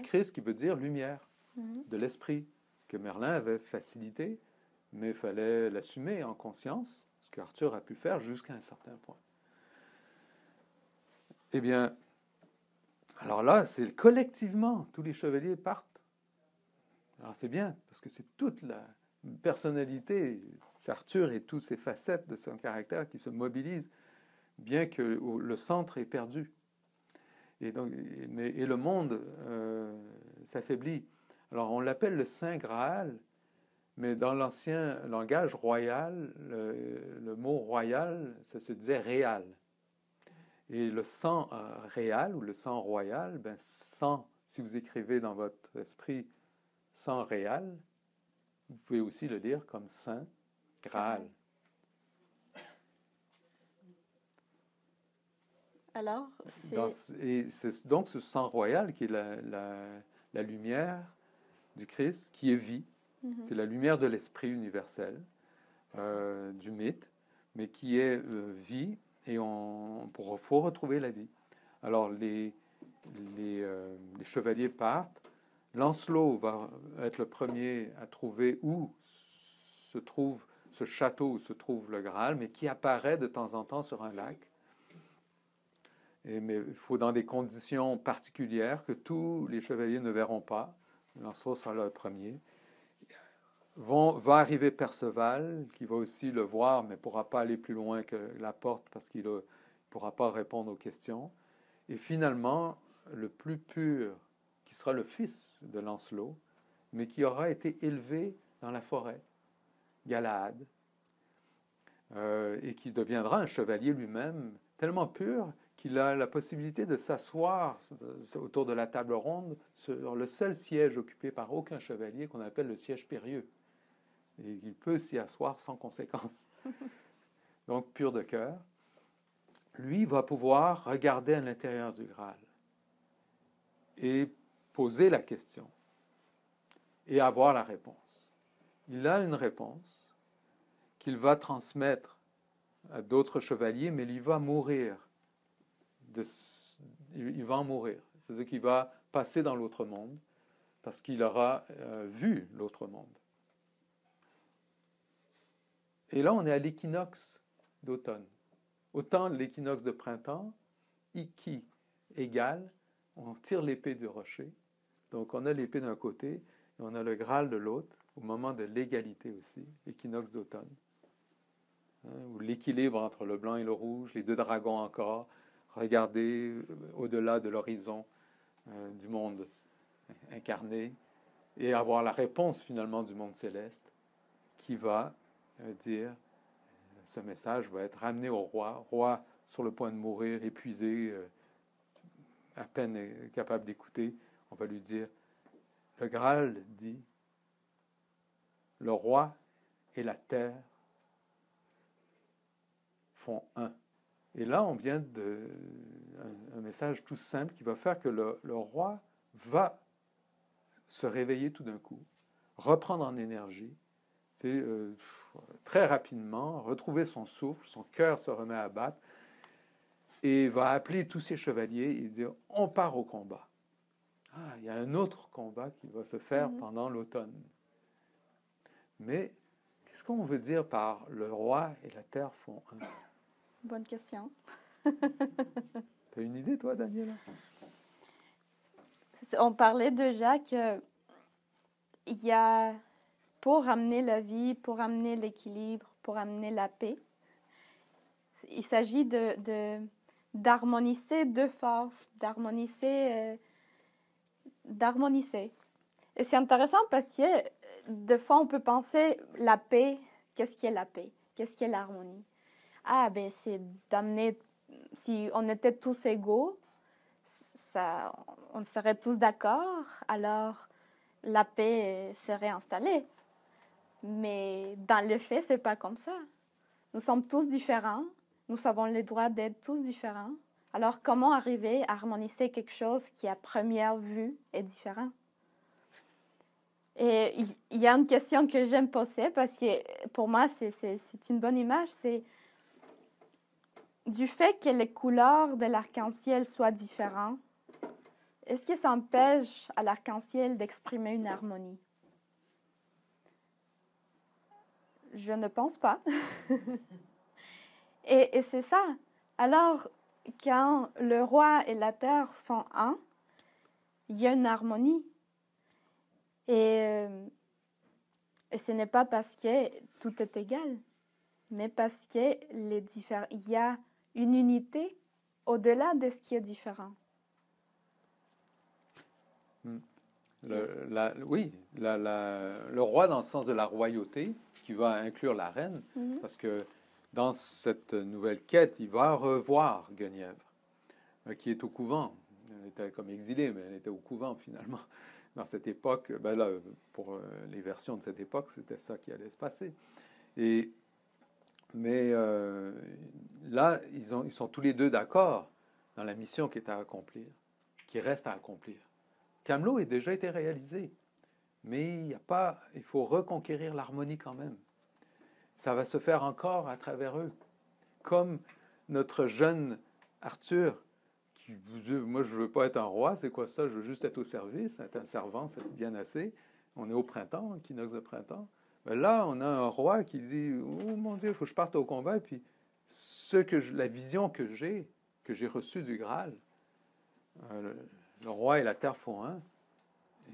B: Christ qui veut dire lumière, de l'esprit, que Merlin avait facilité, mais il fallait l'assumer en conscience, ce qu'Arthur a pu faire jusqu'à un certain point. Eh bien, alors là, c'est collectivement, tous les chevaliers partent. Alors c'est bien, parce que c'est toute la personnalité, c'est Arthur et toutes ses facettes de son caractère qui se mobilisent, bien que le centre est perdu. Et le monde s'affaiblit. Alors on l'appelle le Saint Graal, mais dans l'ancien langage royal, le mot royal, ça se disait réal. Et le sang réal ou le sang royal, ben sang, si vous écrivez dans votre esprit sang réal, vous pouvez aussi le lire comme Saint Graal.
A: Alors,
B: c'est donc ce sang royal qui est la lumière du Christ, qui est vie. C'est la lumière de l'esprit universel, du mythe, mais qui est vie, et faut retrouver la vie. Alors, les chevaliers partent. Lancelot va être le premier à trouver où se trouve ce château, où se trouve le Graal, mais qui apparaît de temps en temps sur un lac. Mais il faut dans des conditions particulières que tous les chevaliers ne verront pas. Lancelot sera là le premier. Va arriver Perceval, qui va aussi le voir, mais ne pourra pas aller plus loin que la porte parce qu'il ne pourra pas répondre aux questions. Et finalement, le plus pur qui sera le fils de Lancelot, mais qui aura été élevé dans la forêt, Galahad, et qui deviendra un chevalier lui-même, tellement pur qu'il a la possibilité de s'asseoir autour de la table ronde sur le seul siège occupé par aucun chevalier qu'on appelle le siège périlleux. Et il peut s'y asseoir sans conséquence. Donc, pur de cœur, lui va pouvoir regarder à l'intérieur du Graal et poser la question et avoir la réponse. Il a une réponse qu'il va transmettre à d'autres chevaliers, mais il va mourir. Il va en mourir. C'est-à-dire qu'il va passer dans l'autre monde parce qu'il aura vu l'autre monde. Et là, on est à l'équinoxe d'automne. Autant l'équinoxe de printemps, Iki égale, on tire l'épée du rocher. Donc on a l'épée d'un côté et on a le Graal de l'autre, au moment de l'égalité aussi, l'équinoxe d'automne. Ou l'équilibre entre le blanc et le rouge, les deux dragons encore, regarder au-delà de l'horizon du monde incarné et avoir la réponse finalement du monde céleste qui va dire, ce message va être ramené au roi sur le point de mourir, épuisé, à peine capable d'écouter. On va lui dire, le Graal dit, le roi et la terre font un. Et là, on vient un message tout simple qui va faire que le roi va se réveiller tout d'un coup, reprendre en énergie, très rapidement, retrouver son souffle, son cœur se remet à battre, et va appeler tous ses chevaliers et dire « on part au combat ». Ah, il y a un autre combat qui va se faire pendant l'automne. Mais qu'est-ce qu'on veut dire par « le roi et la terre font un » ?
A: Bonne question.
B: T'as une idée, toi, Daniela?
A: On parlait déjà que il y a, pour amener la vie, pour amener l'équilibre, pour amener la paix, il s'agit d'harmoniser deux forces, d'harmoniser. Et c'est intéressant parce que de fois, on peut penser la paix, qu'est-ce qui est la paix? Qu'est-ce qui est l'harmonie? Ah, ben c'est d'amener, si on était tous égaux, on serait tous d'accord, alors la paix serait installée. Mais dans le fait, c'est pas comme ça. Nous sommes tous différents, nous avons le droit d'être tous différents. Alors, comment arriver à harmoniser quelque chose qui, à première vue, est différent? Et il y a une question que j'aime poser parce que pour moi, c'est une bonne image, c'est du fait que les couleurs de l'arc-en-ciel soient différentes, est-ce que ça empêche à l'arc-en-ciel d'exprimer une harmonie? Je ne pense pas. Et c'est ça. Alors, quand le roi et la terre font un, il y a une harmonie. Et ce n'est pas parce que tout est égal, mais parce que il y a une unité au-delà de ce qui est différent.
B: Oui, le roi dans le sens de la royauté, qui va inclure la reine, parce que dans cette nouvelle quête, il va revoir Guenièvre, qui est au couvent. Elle était comme exilée, mais elle était au couvent finalement. Dans cette époque, ben là, pour les versions de cette époque, c'était ça qui allait se passer. Mais là, ils sont tous les deux d'accord dans la mission qui est à accomplir, qui reste à accomplir. Camelot a déjà été réalisé, mais il faut reconquérir l'harmonie quand même. Ça va se faire encore à travers eux. Comme notre jeune Arthur, qui vous dit, moi je ne veux pas être un roi, c'est quoi ça? Je veux juste être au service, être un servant, c'est bien assez. On est au printemps, équinoxe de printemps. Mais là, on a un roi qui dit, oh mon Dieu, il faut que je parte au combat. Et puis, la vision que j'ai reçue du Graal, le roi et la terre font un,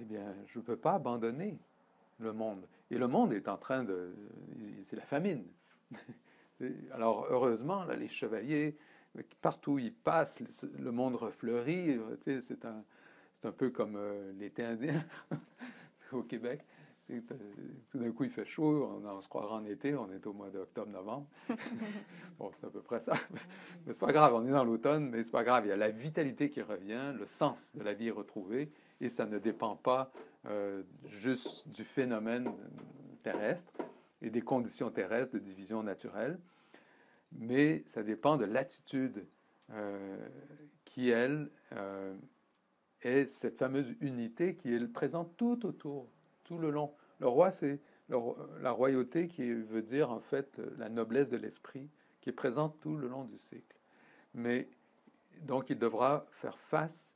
B: eh bien, je ne peux pas abandonner le monde. Et le monde est en train c'est la famine. Alors, heureusement, là, les chevaliers, partout où ils passent, le monde refleurit. C'est C'est un peu comme l'été indien au Québec. Tout d'un coup, il fait chaud, on se croira en été, on est au mois d'octobre-novembre. Bon, c'est à peu près ça. Mais c'est pas grave, on est dans l'automne, mais c'est pas grave. Il y a la vitalité qui revient, le sens de la vie est retrouvé, et ça ne dépend pas juste du phénomène terrestre et des conditions terrestres de division naturelle, mais ça dépend de l'attitude qui, elle, est cette fameuse unité qui est présente tout autour, tout le long. Le roi, c'est la royauté qui veut dire en fait la noblesse de l'esprit qui est présente tout le long du cycle. Mais donc il devra faire face,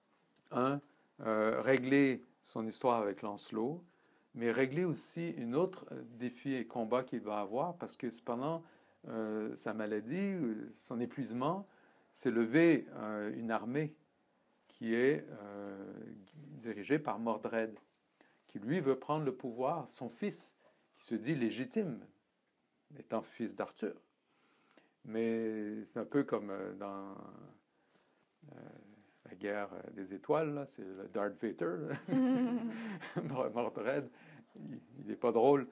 B: régler son histoire avec Lancelot, mais régler aussi une autre défi et combat qu'il va avoir parce que cependant sa maladie, son épuisement, c'est lever une armée qui est dirigée par Mordred, qui lui veut prendre le pouvoir, son fils, qui se dit légitime, étant fils d'Arthur. Mais c'est un peu comme dans la guerre des étoiles, là, c'est le Darth Vader. Mordred, il n'est pas drôle.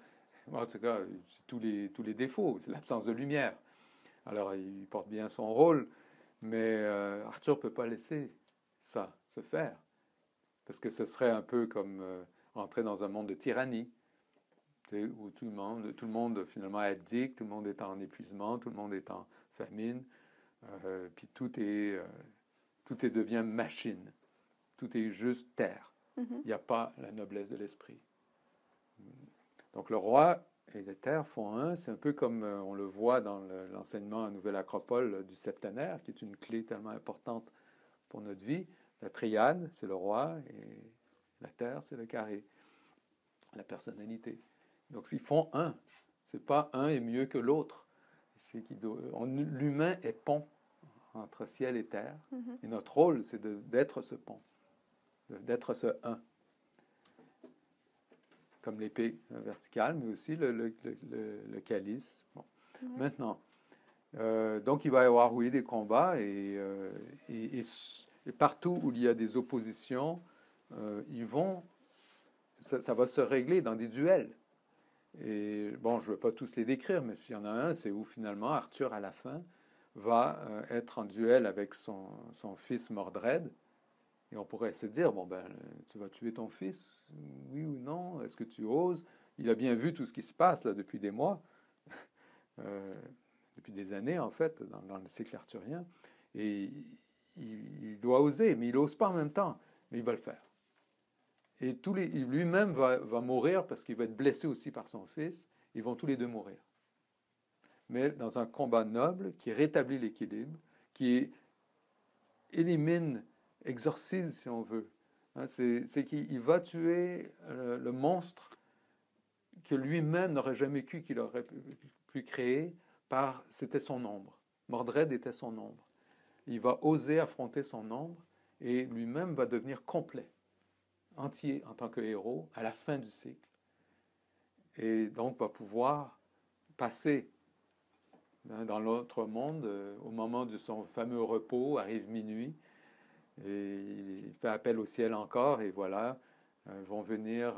B: En tout cas, c'est tous les défauts, c'est l'absence de lumière. Alors, il porte bien son rôle, mais Arthur ne peut pas laisser ça se faire, parce que ce serait un peu comme entrer dans un monde de tyrannie, où tout le monde finalement est addict, tout le monde est en épuisement, tout le monde est en famine, puis tout devient machine, tout est juste terre. Il n'y a pas la noblesse de l'esprit. Donc le roi et les terres font un, c'est un peu comme on le voit dans l'enseignement à Nouvelle Acropole du septennnaire, qui est une clé tellement importante pour notre vie. La triade, c'est le roi, et la terre, c'est le carré, la personnalité. Donc, ils font un. C'est pas un est mieux que l'autre. L'humain est pont entre ciel et terre. Et notre rôle, c'est d'être ce pont, d'être ce un. Comme l'épée verticale, mais aussi le calice. Bon. Maintenant, donc il va y avoir, oui, des combats, et partout où il y a des oppositions, ça va se régler dans des duels. Et bon, je ne veux pas tous les décrire, mais s'il y en a un, c'est où finalement Arthur, à la fin, va être en duel avec son fils Mordred. Et on pourrait se dire, bon, ben, tu vas tuer ton fils, oui ou non? Est-ce que tu oses? Il a bien vu tout ce qui se passe là, depuis des mois, depuis des années, en fait, dans le cycle arthurien. Et il doit oser, mais il n'ose pas en même temps, mais il va le faire. Et lui-même va mourir parce qu'il va être blessé aussi par son fils. Ils vont tous les deux mourir. Mais dans un combat noble qui rétablit l'équilibre, qui élimine, exorcise, si on veut. C'est qu'il va tuer le monstre que lui-même n'aurait jamais cru qu'il aurait pu créer, c'était son ombre. Mordred était son ombre. Il va oser affronter son ombre et lui-même va devenir complet, entier en tant que héros à la fin du cycle. Et donc va pouvoir passer dans l'autre monde au moment de son fameux repos, arrive minuit, et il fait appel au ciel encore, et voilà, vont venir,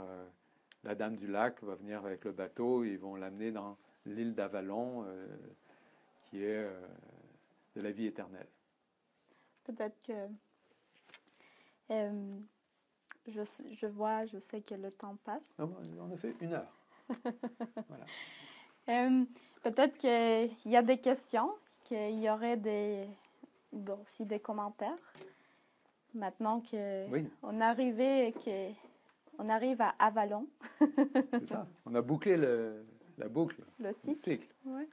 B: la Dame du Lac va venir avec le bateau, et ils vont l'amener dans l'île d'Avalon, qui est de la vie éternelle.
A: Peut-être que je sais que le temps passe.
B: On a fait 1 heure. Voilà.
A: Peut-être qu'il y a des questions, qu'il y aurait aussi des commentaires. Maintenant qu'on arrive à Avalon.
B: C'est ça. On a bouclé la boucle.
A: Le cycle. Ouais.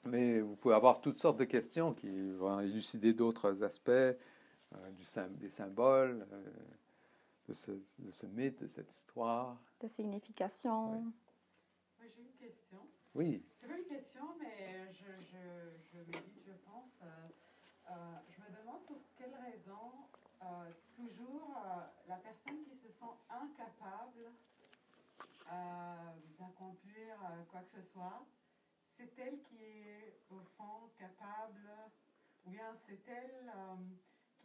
B: Mais vous pouvez avoir toutes sortes de questions qui vont élucider d'autres aspects des symboles, de ce mythe, de cette histoire.
A: De signification.
B: Ouais.
C: Moi, j'ai une question.
B: Oui.
C: C'est pas une question, mais je médite, je pense. Je me demande pour quelle raison toujours la personne qui se sent incapable d'accomplir quoi que ce soit, c'est elle qui est au fond capable, ou bien c'est elle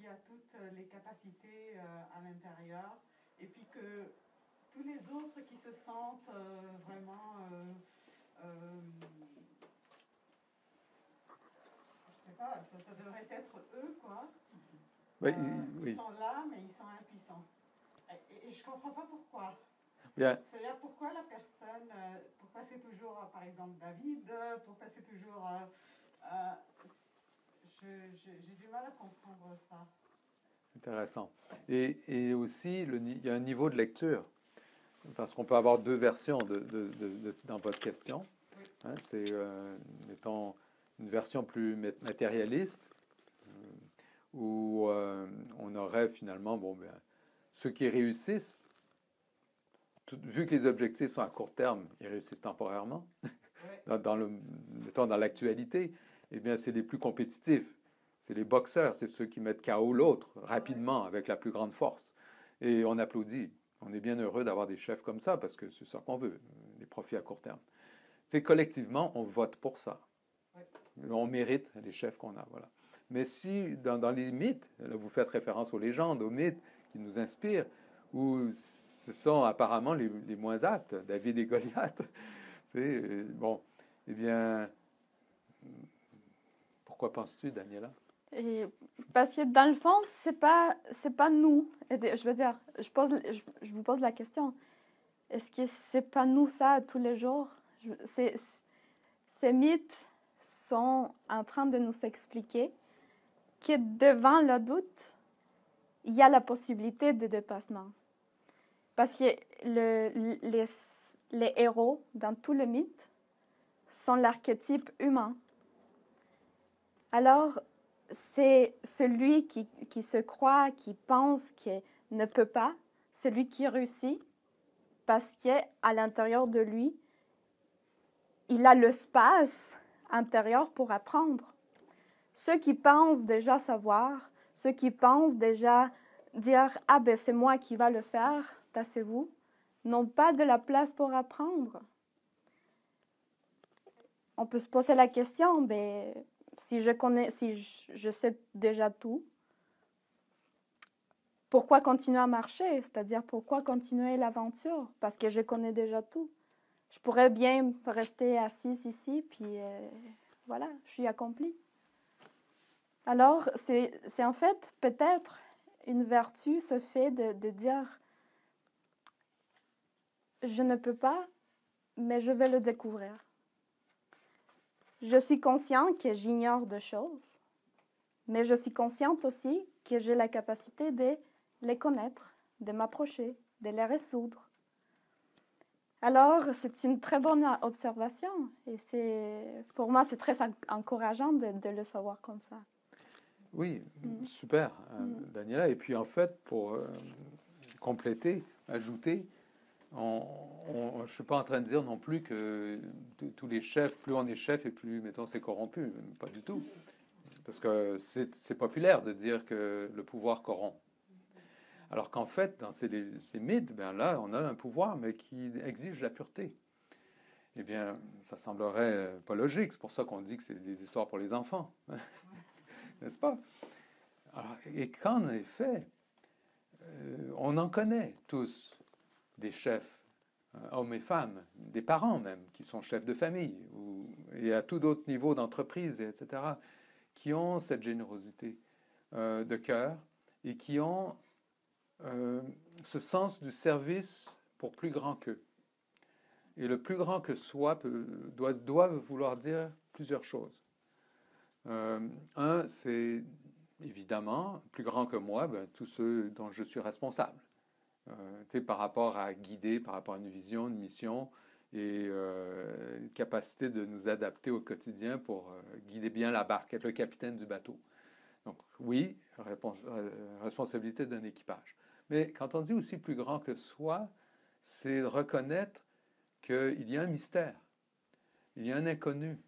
C: qui a toutes les capacités à l'intérieur, et puis que tous les autres qui se sentent vraiment, je sais pas, ça devrait être eux, quoi.
B: Oui,
C: Ils sont là, mais ils sont impuissants. Et je comprends pas pourquoi.
B: Bien.
C: C'est-à-dire pourquoi la personne, pourquoi c'est toujours, par exemple, David, pourquoi c'est toujours... j'ai du mal à comprendre ça.
B: Intéressant. Et aussi, il y a un niveau de lecture, parce qu'on peut avoir deux versions dans votre question.
C: Oui.
B: Hein, c'est, mettons, une version plus matérialiste, où on aurait finalement, bon, ben, ceux qui réussissent, vu que les objectifs sont à court terme, ils réussissent temporairement.
C: Oui.
B: Mettons, dans l'actualité, eh bien, c'est les plus compétitifs. C'est les boxeurs, c'est ceux qui mettent KO l'autre rapidement, avec la plus grande force. Et on applaudit. On est bien heureux d'avoir des chefs comme ça, parce que c'est ça qu'on veut, des profits à court terme. C'est collectivement, on vote pour ça.
C: Oui.
B: On mérite les chefs qu'on a, voilà. Mais si, dans les mythes, là, vous faites référence aux légendes, aux mythes qui nous inspirent, où ce sont apparemment les moins aptes, David et Goliath, bon, eh bien, pourquoi penses-tu, Daniela?
A: Et parce que dans le fond, c'est pas nous. Je veux dire, je vous pose la question. Est-ce que c'est pas nous ça tous les jours? Ces mythes sont en train de nous expliquer que devant le doute, il y a la possibilité de dépassement. Parce que les héros dans tout le mythe sont l'archétype humain. Alors, c'est celui qui se croit, qui pense qu'il ne peut pas, celui qui réussit, parce qu'à l'intérieur de lui, il a l'espace intérieur pour apprendre. Ceux qui pensent déjà savoir, ceux qui pensent déjà dire « Ah ben c'est moi qui va le faire, tassez-vous », n'ont pas de la place pour apprendre. On peut se poser la question, ben, si je sais déjà tout, pourquoi continuer à marcher? C'est-à-dire, pourquoi continuer l'aventure? Parce que je connais déjà tout. Je pourrais bien rester assise ici, puis voilà, je suis accomplie. Alors, c'est en fait peut-être une vertu, ce fait de dire, je ne peux pas, mais je vais le découvrir. Je suis consciente que j'ignore des choses, mais je suis consciente aussi que j'ai la capacité de les connaître, de m'approcher, de les résoudre. Alors, c'est une très bonne observation et pour moi, c'est très encourageant de le savoir comme ça.
B: Oui, super, Daniela. Et puis, en fait, pour compléter, ajouter, je ne suis pas en train de dire non plus que tous les chefs, plus on est chef et plus, mettons, c'est corrompu. Pas du tout. Parce que c'est populaire de dire que le pouvoir corrompt. Alors qu'en fait, dans ces mythes, ben là, on a un pouvoir, mais qui exige la pureté. Eh bien, ça semblerait pas logique. C'est pour ça qu'on dit que c'est des histoires pour les enfants. N'est-ce pas? Alors, et qu'en effet, on en connaît tous des chefs, hommes et femmes, des parents même, qui sont chefs de famille, et à tout d'autres niveaux d'entreprise, etc., qui ont cette générosité de cœur et qui ont ce sens du service pour plus grand qu'eux. Et le plus grand que soi doit vouloir dire plusieurs choses. Un, c'est évidemment, plus grand que moi, ben, tous ceux dont je suis responsable. Par rapport à guider, par rapport à une vision, une mission, et une capacité de nous adapter au quotidien pour guider bien la barque, être le capitaine du bateau. Donc oui, responsabilité d'un équipage. Mais quand on dit aussi plus grand que soi, c'est reconnaître qu'il y a un mystère, il y a un inconnu.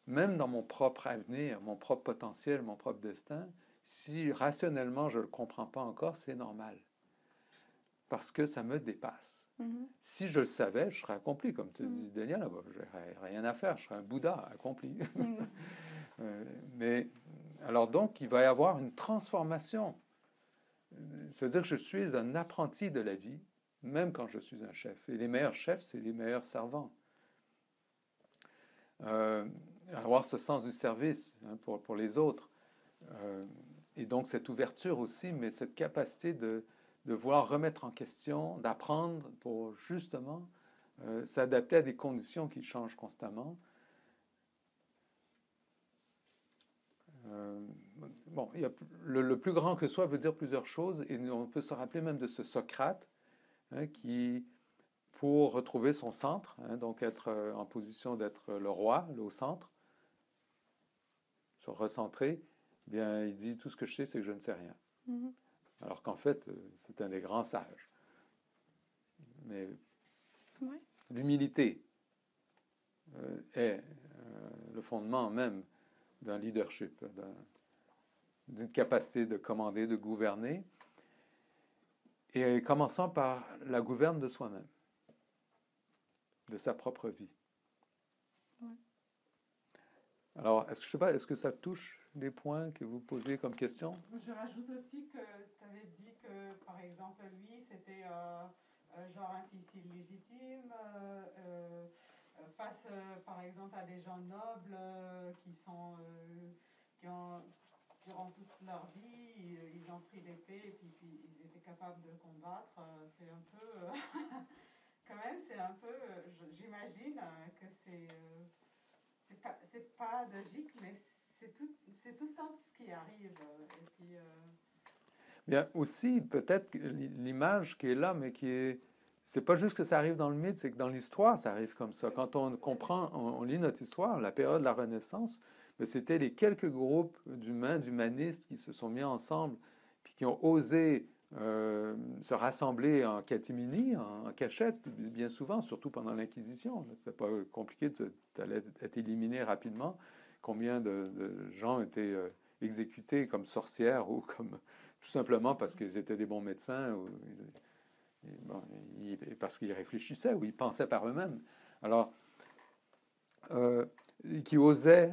B: Même dans mon propre avenir, mon propre potentiel, mon propre destin, si rationnellement je ne le comprends pas encore, c'est normal. Parce que ça me dépasse. Mm-hmm. Si je le savais, je serais accompli. Comme tu dis, Daniela, je n'aurais rien à faire, je serais un Bouddha accompli. Mm-hmm. Mais Alors donc, il va y avoir une transformation. Ça veut dire que je suis un apprenti de la vie, même quand je suis un chef. Et les meilleurs chefs, c'est les meilleurs servants. Avoir ce sens du service pour les autres. Et donc cette ouverture aussi, mais cette capacité de vouloir remettre en question, d'apprendre pour justement s'adapter à des conditions qui changent constamment. Bon, il y a, le plus grand que soi veut dire plusieurs choses, et on peut se rappeler même de ce Socrate qui, pour retrouver son centre, donc être en position d'être le roi, le au centre, se recentrer, eh bien, il dit tout ce que je sais, c'est que je ne sais rien. Mm-hmm. Alors qu'en fait, c'est un des grands sages. Mais l'humilité est le fondement même d'un leadership, d'une capacité de commander, de gouverner, et commençant par la gouverne de soi-même, de sa propre vie. Ouais. Alors, je sais pas, est-ce que ça touche les points que vous posez comme question?
C: Je rajoute aussi que tu avais dit que, par exemple, lui, c'était genre un fils illégitime, face, par exemple, à des gens nobles qui ont, durant toute leur vie, ils ont pris l'épée et puis ils étaient capables de combattre. C'est un peu, quand même, c'est un peu, j'imagine que c'est pas logique, mais c'est tout le temps ce qui arrive. Et puis,
B: bien, aussi, peut-être l'image qui est là, mais qui est... C'est pas juste que ça arrive dans le mythe, c'est que dans l'histoire, ça arrive comme ça. Quand on comprend, on lit notre histoire, la période de la Renaissance, c'était les quelques groupes d'humanistes qui se sont mis ensemble, puis qui ont osé se rassembler en catimini, en cachette, bien souvent, surtout pendant l'Inquisition. C'était pas compliqué, tu allais être éliminé rapidement. Combien de gens étaient exécutés comme sorcières ou comme tout simplement parce qu'ils étaient des bons médecins ou parce qu'ils réfléchissaient ou ils pensaient par eux-mêmes. Alors, qui osaient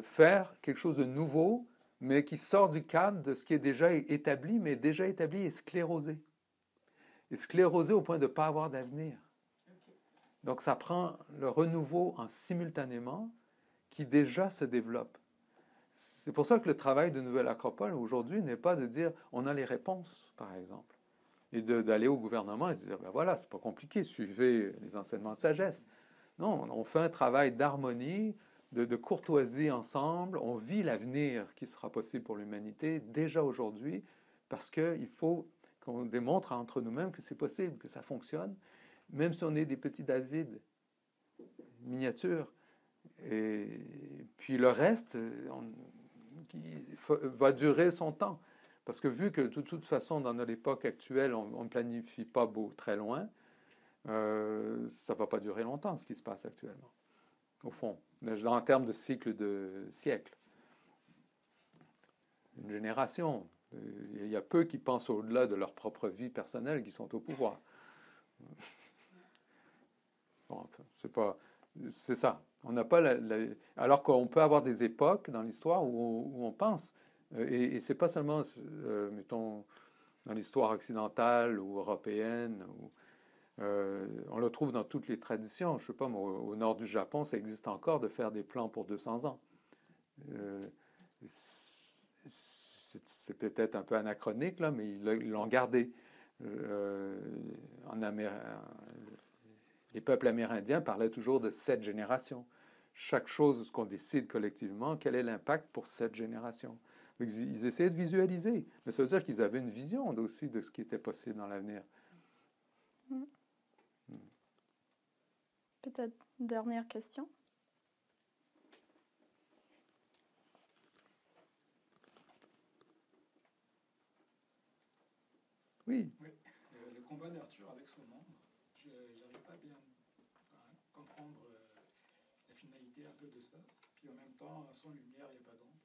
B: faire quelque chose de nouveau, mais qui sort du cadre de ce qui est déjà établi, mais déjà établi et sclérosé. Et sclérosé au point de ne pas avoir d'avenir. Donc ça prend le renouveau en simultanément qui déjà se développe. C'est pour ça que le travail de Nouvelle Acropole aujourd'hui n'est pas de dire on a les réponses, par exemple, et d'aller au gouvernement et de dire ben voilà, c'est pas compliqué, suivez les enseignements de sagesse. Non, on fait un travail d'harmonie, de courtoisie ensemble, on vit l'avenir qui sera possible pour l'humanité déjà aujourd'hui, parce qu'il faut qu'on démontre entre nous-mêmes que c'est possible, que ça fonctionne, même si on est des petits David miniatures. Et puis le reste va durer son temps. Parce que vu que de toute façon, dans notre époque actuelle, on ne planifie pas très loin, ça ne va pas durer longtemps, ce qui se passe actuellement, au fond, en termes de cycle de siècles. Une génération. Il y a peu qui pensent au-delà de leur propre vie personnelle qui sont au pouvoir. Bon, enfin, c'est ça. On n'a pas alors qu'on peut avoir des époques dans l'histoire où on pense, et c'est pas seulement, mettons, dans l'histoire occidentale ou européenne, on le trouve dans toutes les traditions. Je sais pas, au nord du Japon, ça existe encore de faire des plans pour 200 ans. C'est peut-être un peu anachronique, là, mais ils l'ont gardé. Les peuples amérindiens parlaient toujours de 7 générations. Chaque chose qu'on décide collectivement, quel est l'impact pour 7 générations? Ils essayaient de visualiser, mais ça veut dire qu'ils avaient une vision aussi de ce qui était possible dans l'avenir.
A: Peut-être une dernière question.
B: Oui.
D: Le combat d'Arthur avec son ombre, je n'arrive pas bien à comprendre la finalité un peu de ça. Puis en même temps, sans lumière, il n'y a pas d'ombre.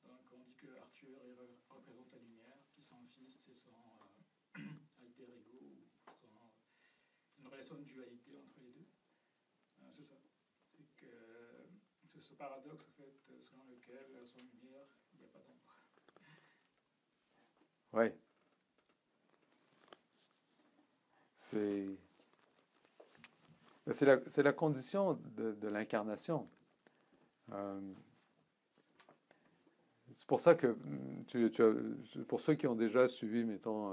D: Donc on dit que Arthur représente la lumière, puis son fils, c'est son alter ego, une relation de dualité entre les deux. C'est ça. C'est ce paradoxe, en fait, selon lequel sans lumière, il n'y a pas
B: Oui. C'est la condition de l'incarnation. C'est pour ça que, pour ceux qui ont déjà suivi, mettons,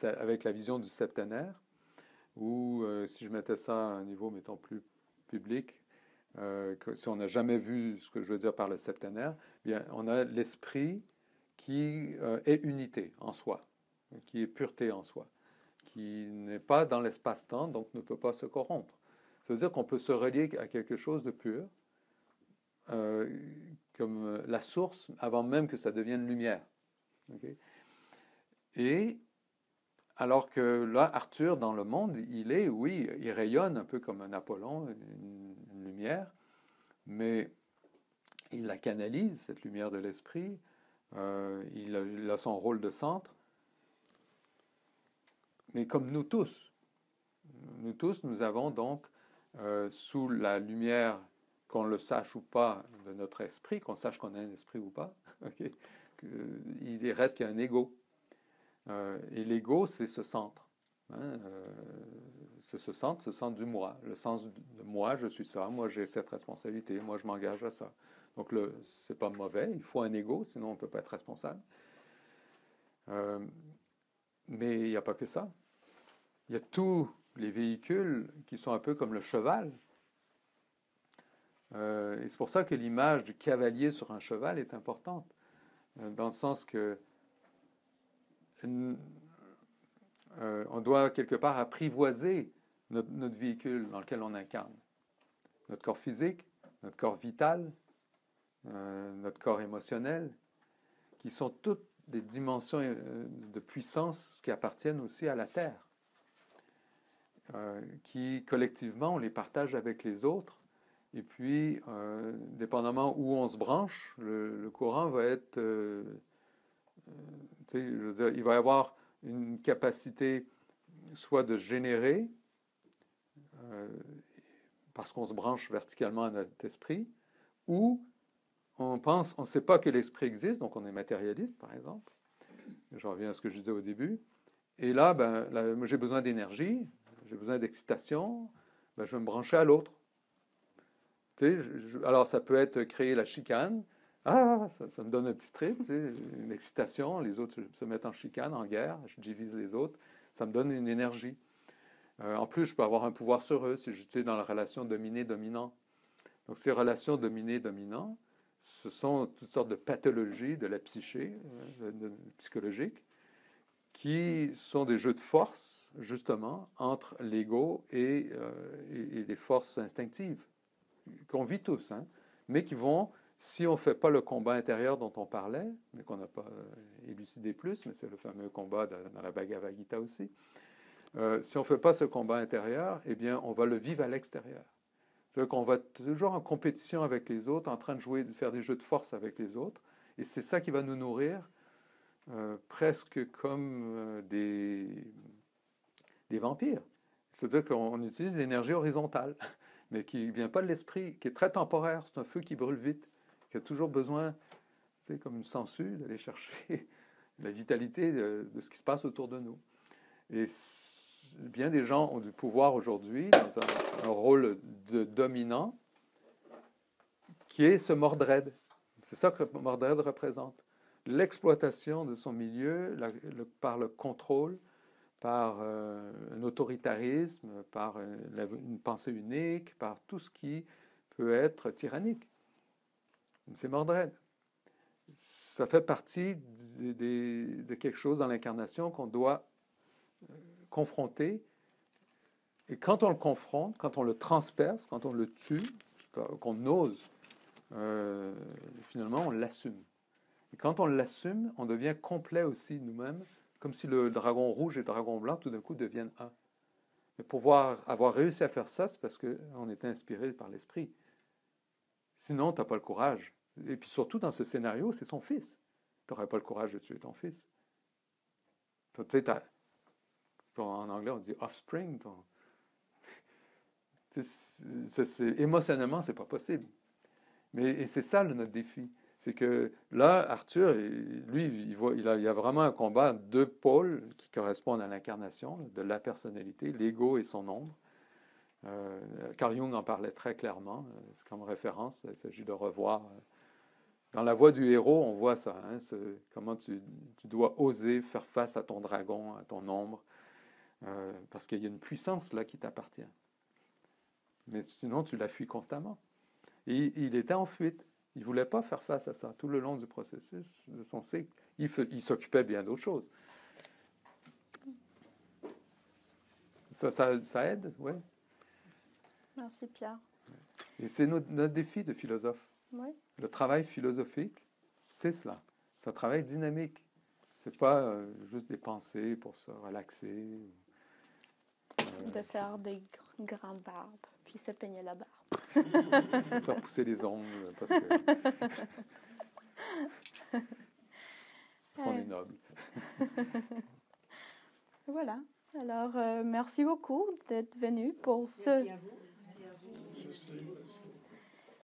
B: avec la vision du septénaire, ou si je mettais ça à un niveau, mettons, plus public, si on n'a jamais vu ce que je veux dire par le septénaire, bien, on a l'esprit qui est unité en soi, qui est pureté en soi, qui n'est pas dans l'espace-temps, donc ne peut pas se corrompre. Ça veut dire qu'on peut se relier à quelque chose de pur, comme la source, avant même que ça devienne lumière. Okay? Et alors que là, Arthur, dans le monde, il rayonne un peu comme un Apollon, une lumière, mais il la canalise, cette lumière de l'esprit, il a son rôle de centre, mais comme nous tous, nous avons donc, sous la lumière, qu'on le sache ou pas, de notre esprit, qu'on sache qu'on a un esprit ou pas, okay, il reste qu'il y a un ego. Et l'ego, c'est ce centre. Hein, c'est ce centre du moi. Le sens de moi, je suis ça, moi j'ai cette responsabilité, moi je m'engage à ça. Donc c'est pas mauvais, il faut un ego, sinon on ne peut pas être responsable. Mais il n'y a pas que ça. Il y a tous les véhicules qui sont un peu comme le cheval. Et c'est pour ça que l'image du cavalier sur un cheval est importante, dans le sens que on doit quelque part apprivoiser notre véhicule dans lequel on incarne. Notre corps physique, notre corps vital, notre corps émotionnel, qui sont toutes des dimensions de puissance qui appartiennent aussi à la Terre, qui collectivement on les partage avec les autres. Et puis, dépendamment où on se branche, le courant va être... je veux dire, il va y avoir une capacité soit de générer, parce qu'on se branche verticalement à notre esprit, ou on ne sait pas que l'esprit existe, donc on est matérialiste, par exemple. Je reviens à ce que je disais au début. Et là, moi, j'ai besoin d'énergie, j'ai besoin d'excitation, je vais me brancher à l'autre. Alors, ça peut être créer la chicane. Ça me donne un petit trip, une excitation. Les autres se mettent en chicane, en guerre. Je divise les autres. Ça me donne une énergie. En plus, je peux avoir un pouvoir sur eux si je suis dans la relation dominé-dominant. Donc, ces relations dominé-dominant, ce sont toutes sortes de pathologies de la psyché, psychologique, qui sont des jeux de force, justement, entre l'ego et les forces instinctives, qu'on vit tous, hein, mais qui vont, si on ne fait pas le combat intérieur dont on parlait, mais qu'on n'a pas élucidé plus, mais c'est le fameux combat dans la Bhagavad Gita aussi, si on ne fait pas ce combat intérieur, eh bien, on va le vivre à l'extérieur. C'est-à-dire qu'on va être toujours en compétition avec les autres, en train de jouer, de faire des jeux de force avec les autres, et c'est ça qui va nous nourrir, presque comme des vampires. C'est-à-dire qu'on utilise l'énergie horizontale, mais qui ne vient pas de l'esprit, qui est très temporaire. C'est un feu qui brûle vite, qui a toujours besoin, comme une sangsue, d'aller chercher la vitalité de ce qui se passe autour de nous. Et bien des gens ont du pouvoir aujourd'hui, dans un rôle de dominant, qui est ce Mordred. C'est ça que Mordred représente. L'exploitation de son milieu par le contrôle, par un autoritarisme, par une pensée unique, par tout ce qui peut être tyrannique. C'est Mordred. Ça fait partie de quelque chose dans l'incarnation qu'on doit confronter. Et quand on le confronte, quand on le transperce, quand on le tue, qu'on ose, finalement on l'assume. Et quand on l'assume, on devient complet aussi nous-mêmes, comme si le dragon rouge et le dragon blanc, tout d'un coup, deviennent un. Mais pour avoir réussi à faire ça, c'est parce qu'on était inspiré par l'esprit. Sinon, tu n'as pas le courage. Et puis surtout, dans ce scénario, c'est son fils. Tu n'aurais pas le courage de tuer ton fils. Tu sais, en anglais, on dit « offspring ». Émotionnellement, c'est pas possible. Et c'est ça notre défi. C'est que là, Arthur, lui, il y a vraiment un combat, deux pôles qui correspondent à l'incarnation de la personnalité, l'ego et son ombre. Carl Jung en parlait très clairement, c'est comme référence, il s'agit de revoir. Dans la voix du héros, on voit ça, hein, comment tu dois oser faire face à ton dragon, à ton ombre, parce qu'il y a une puissance là qui t'appartient. Mais sinon, tu la fuis constamment. Et il était en fuite. Il ne voulait pas faire face à ça tout le long du processus de son cycle. Il s'occupait bien d'autres choses. Ça aide, oui.
A: Merci, Pierre.
B: Et c'est notre défi de philosophe.
A: Oui.
B: Le travail philosophique, c'est cela. C'est un travail dynamique. Ce n'est pas juste des pensées pour se relaxer.
A: De faire des grandes barbes, puis se peigner la barbe.
B: Faire pousser les ongles, parce que on est noble.
A: Voilà. Alors, merci beaucoup d'être venu pour ce...
C: Merci à vous. Merci à vous.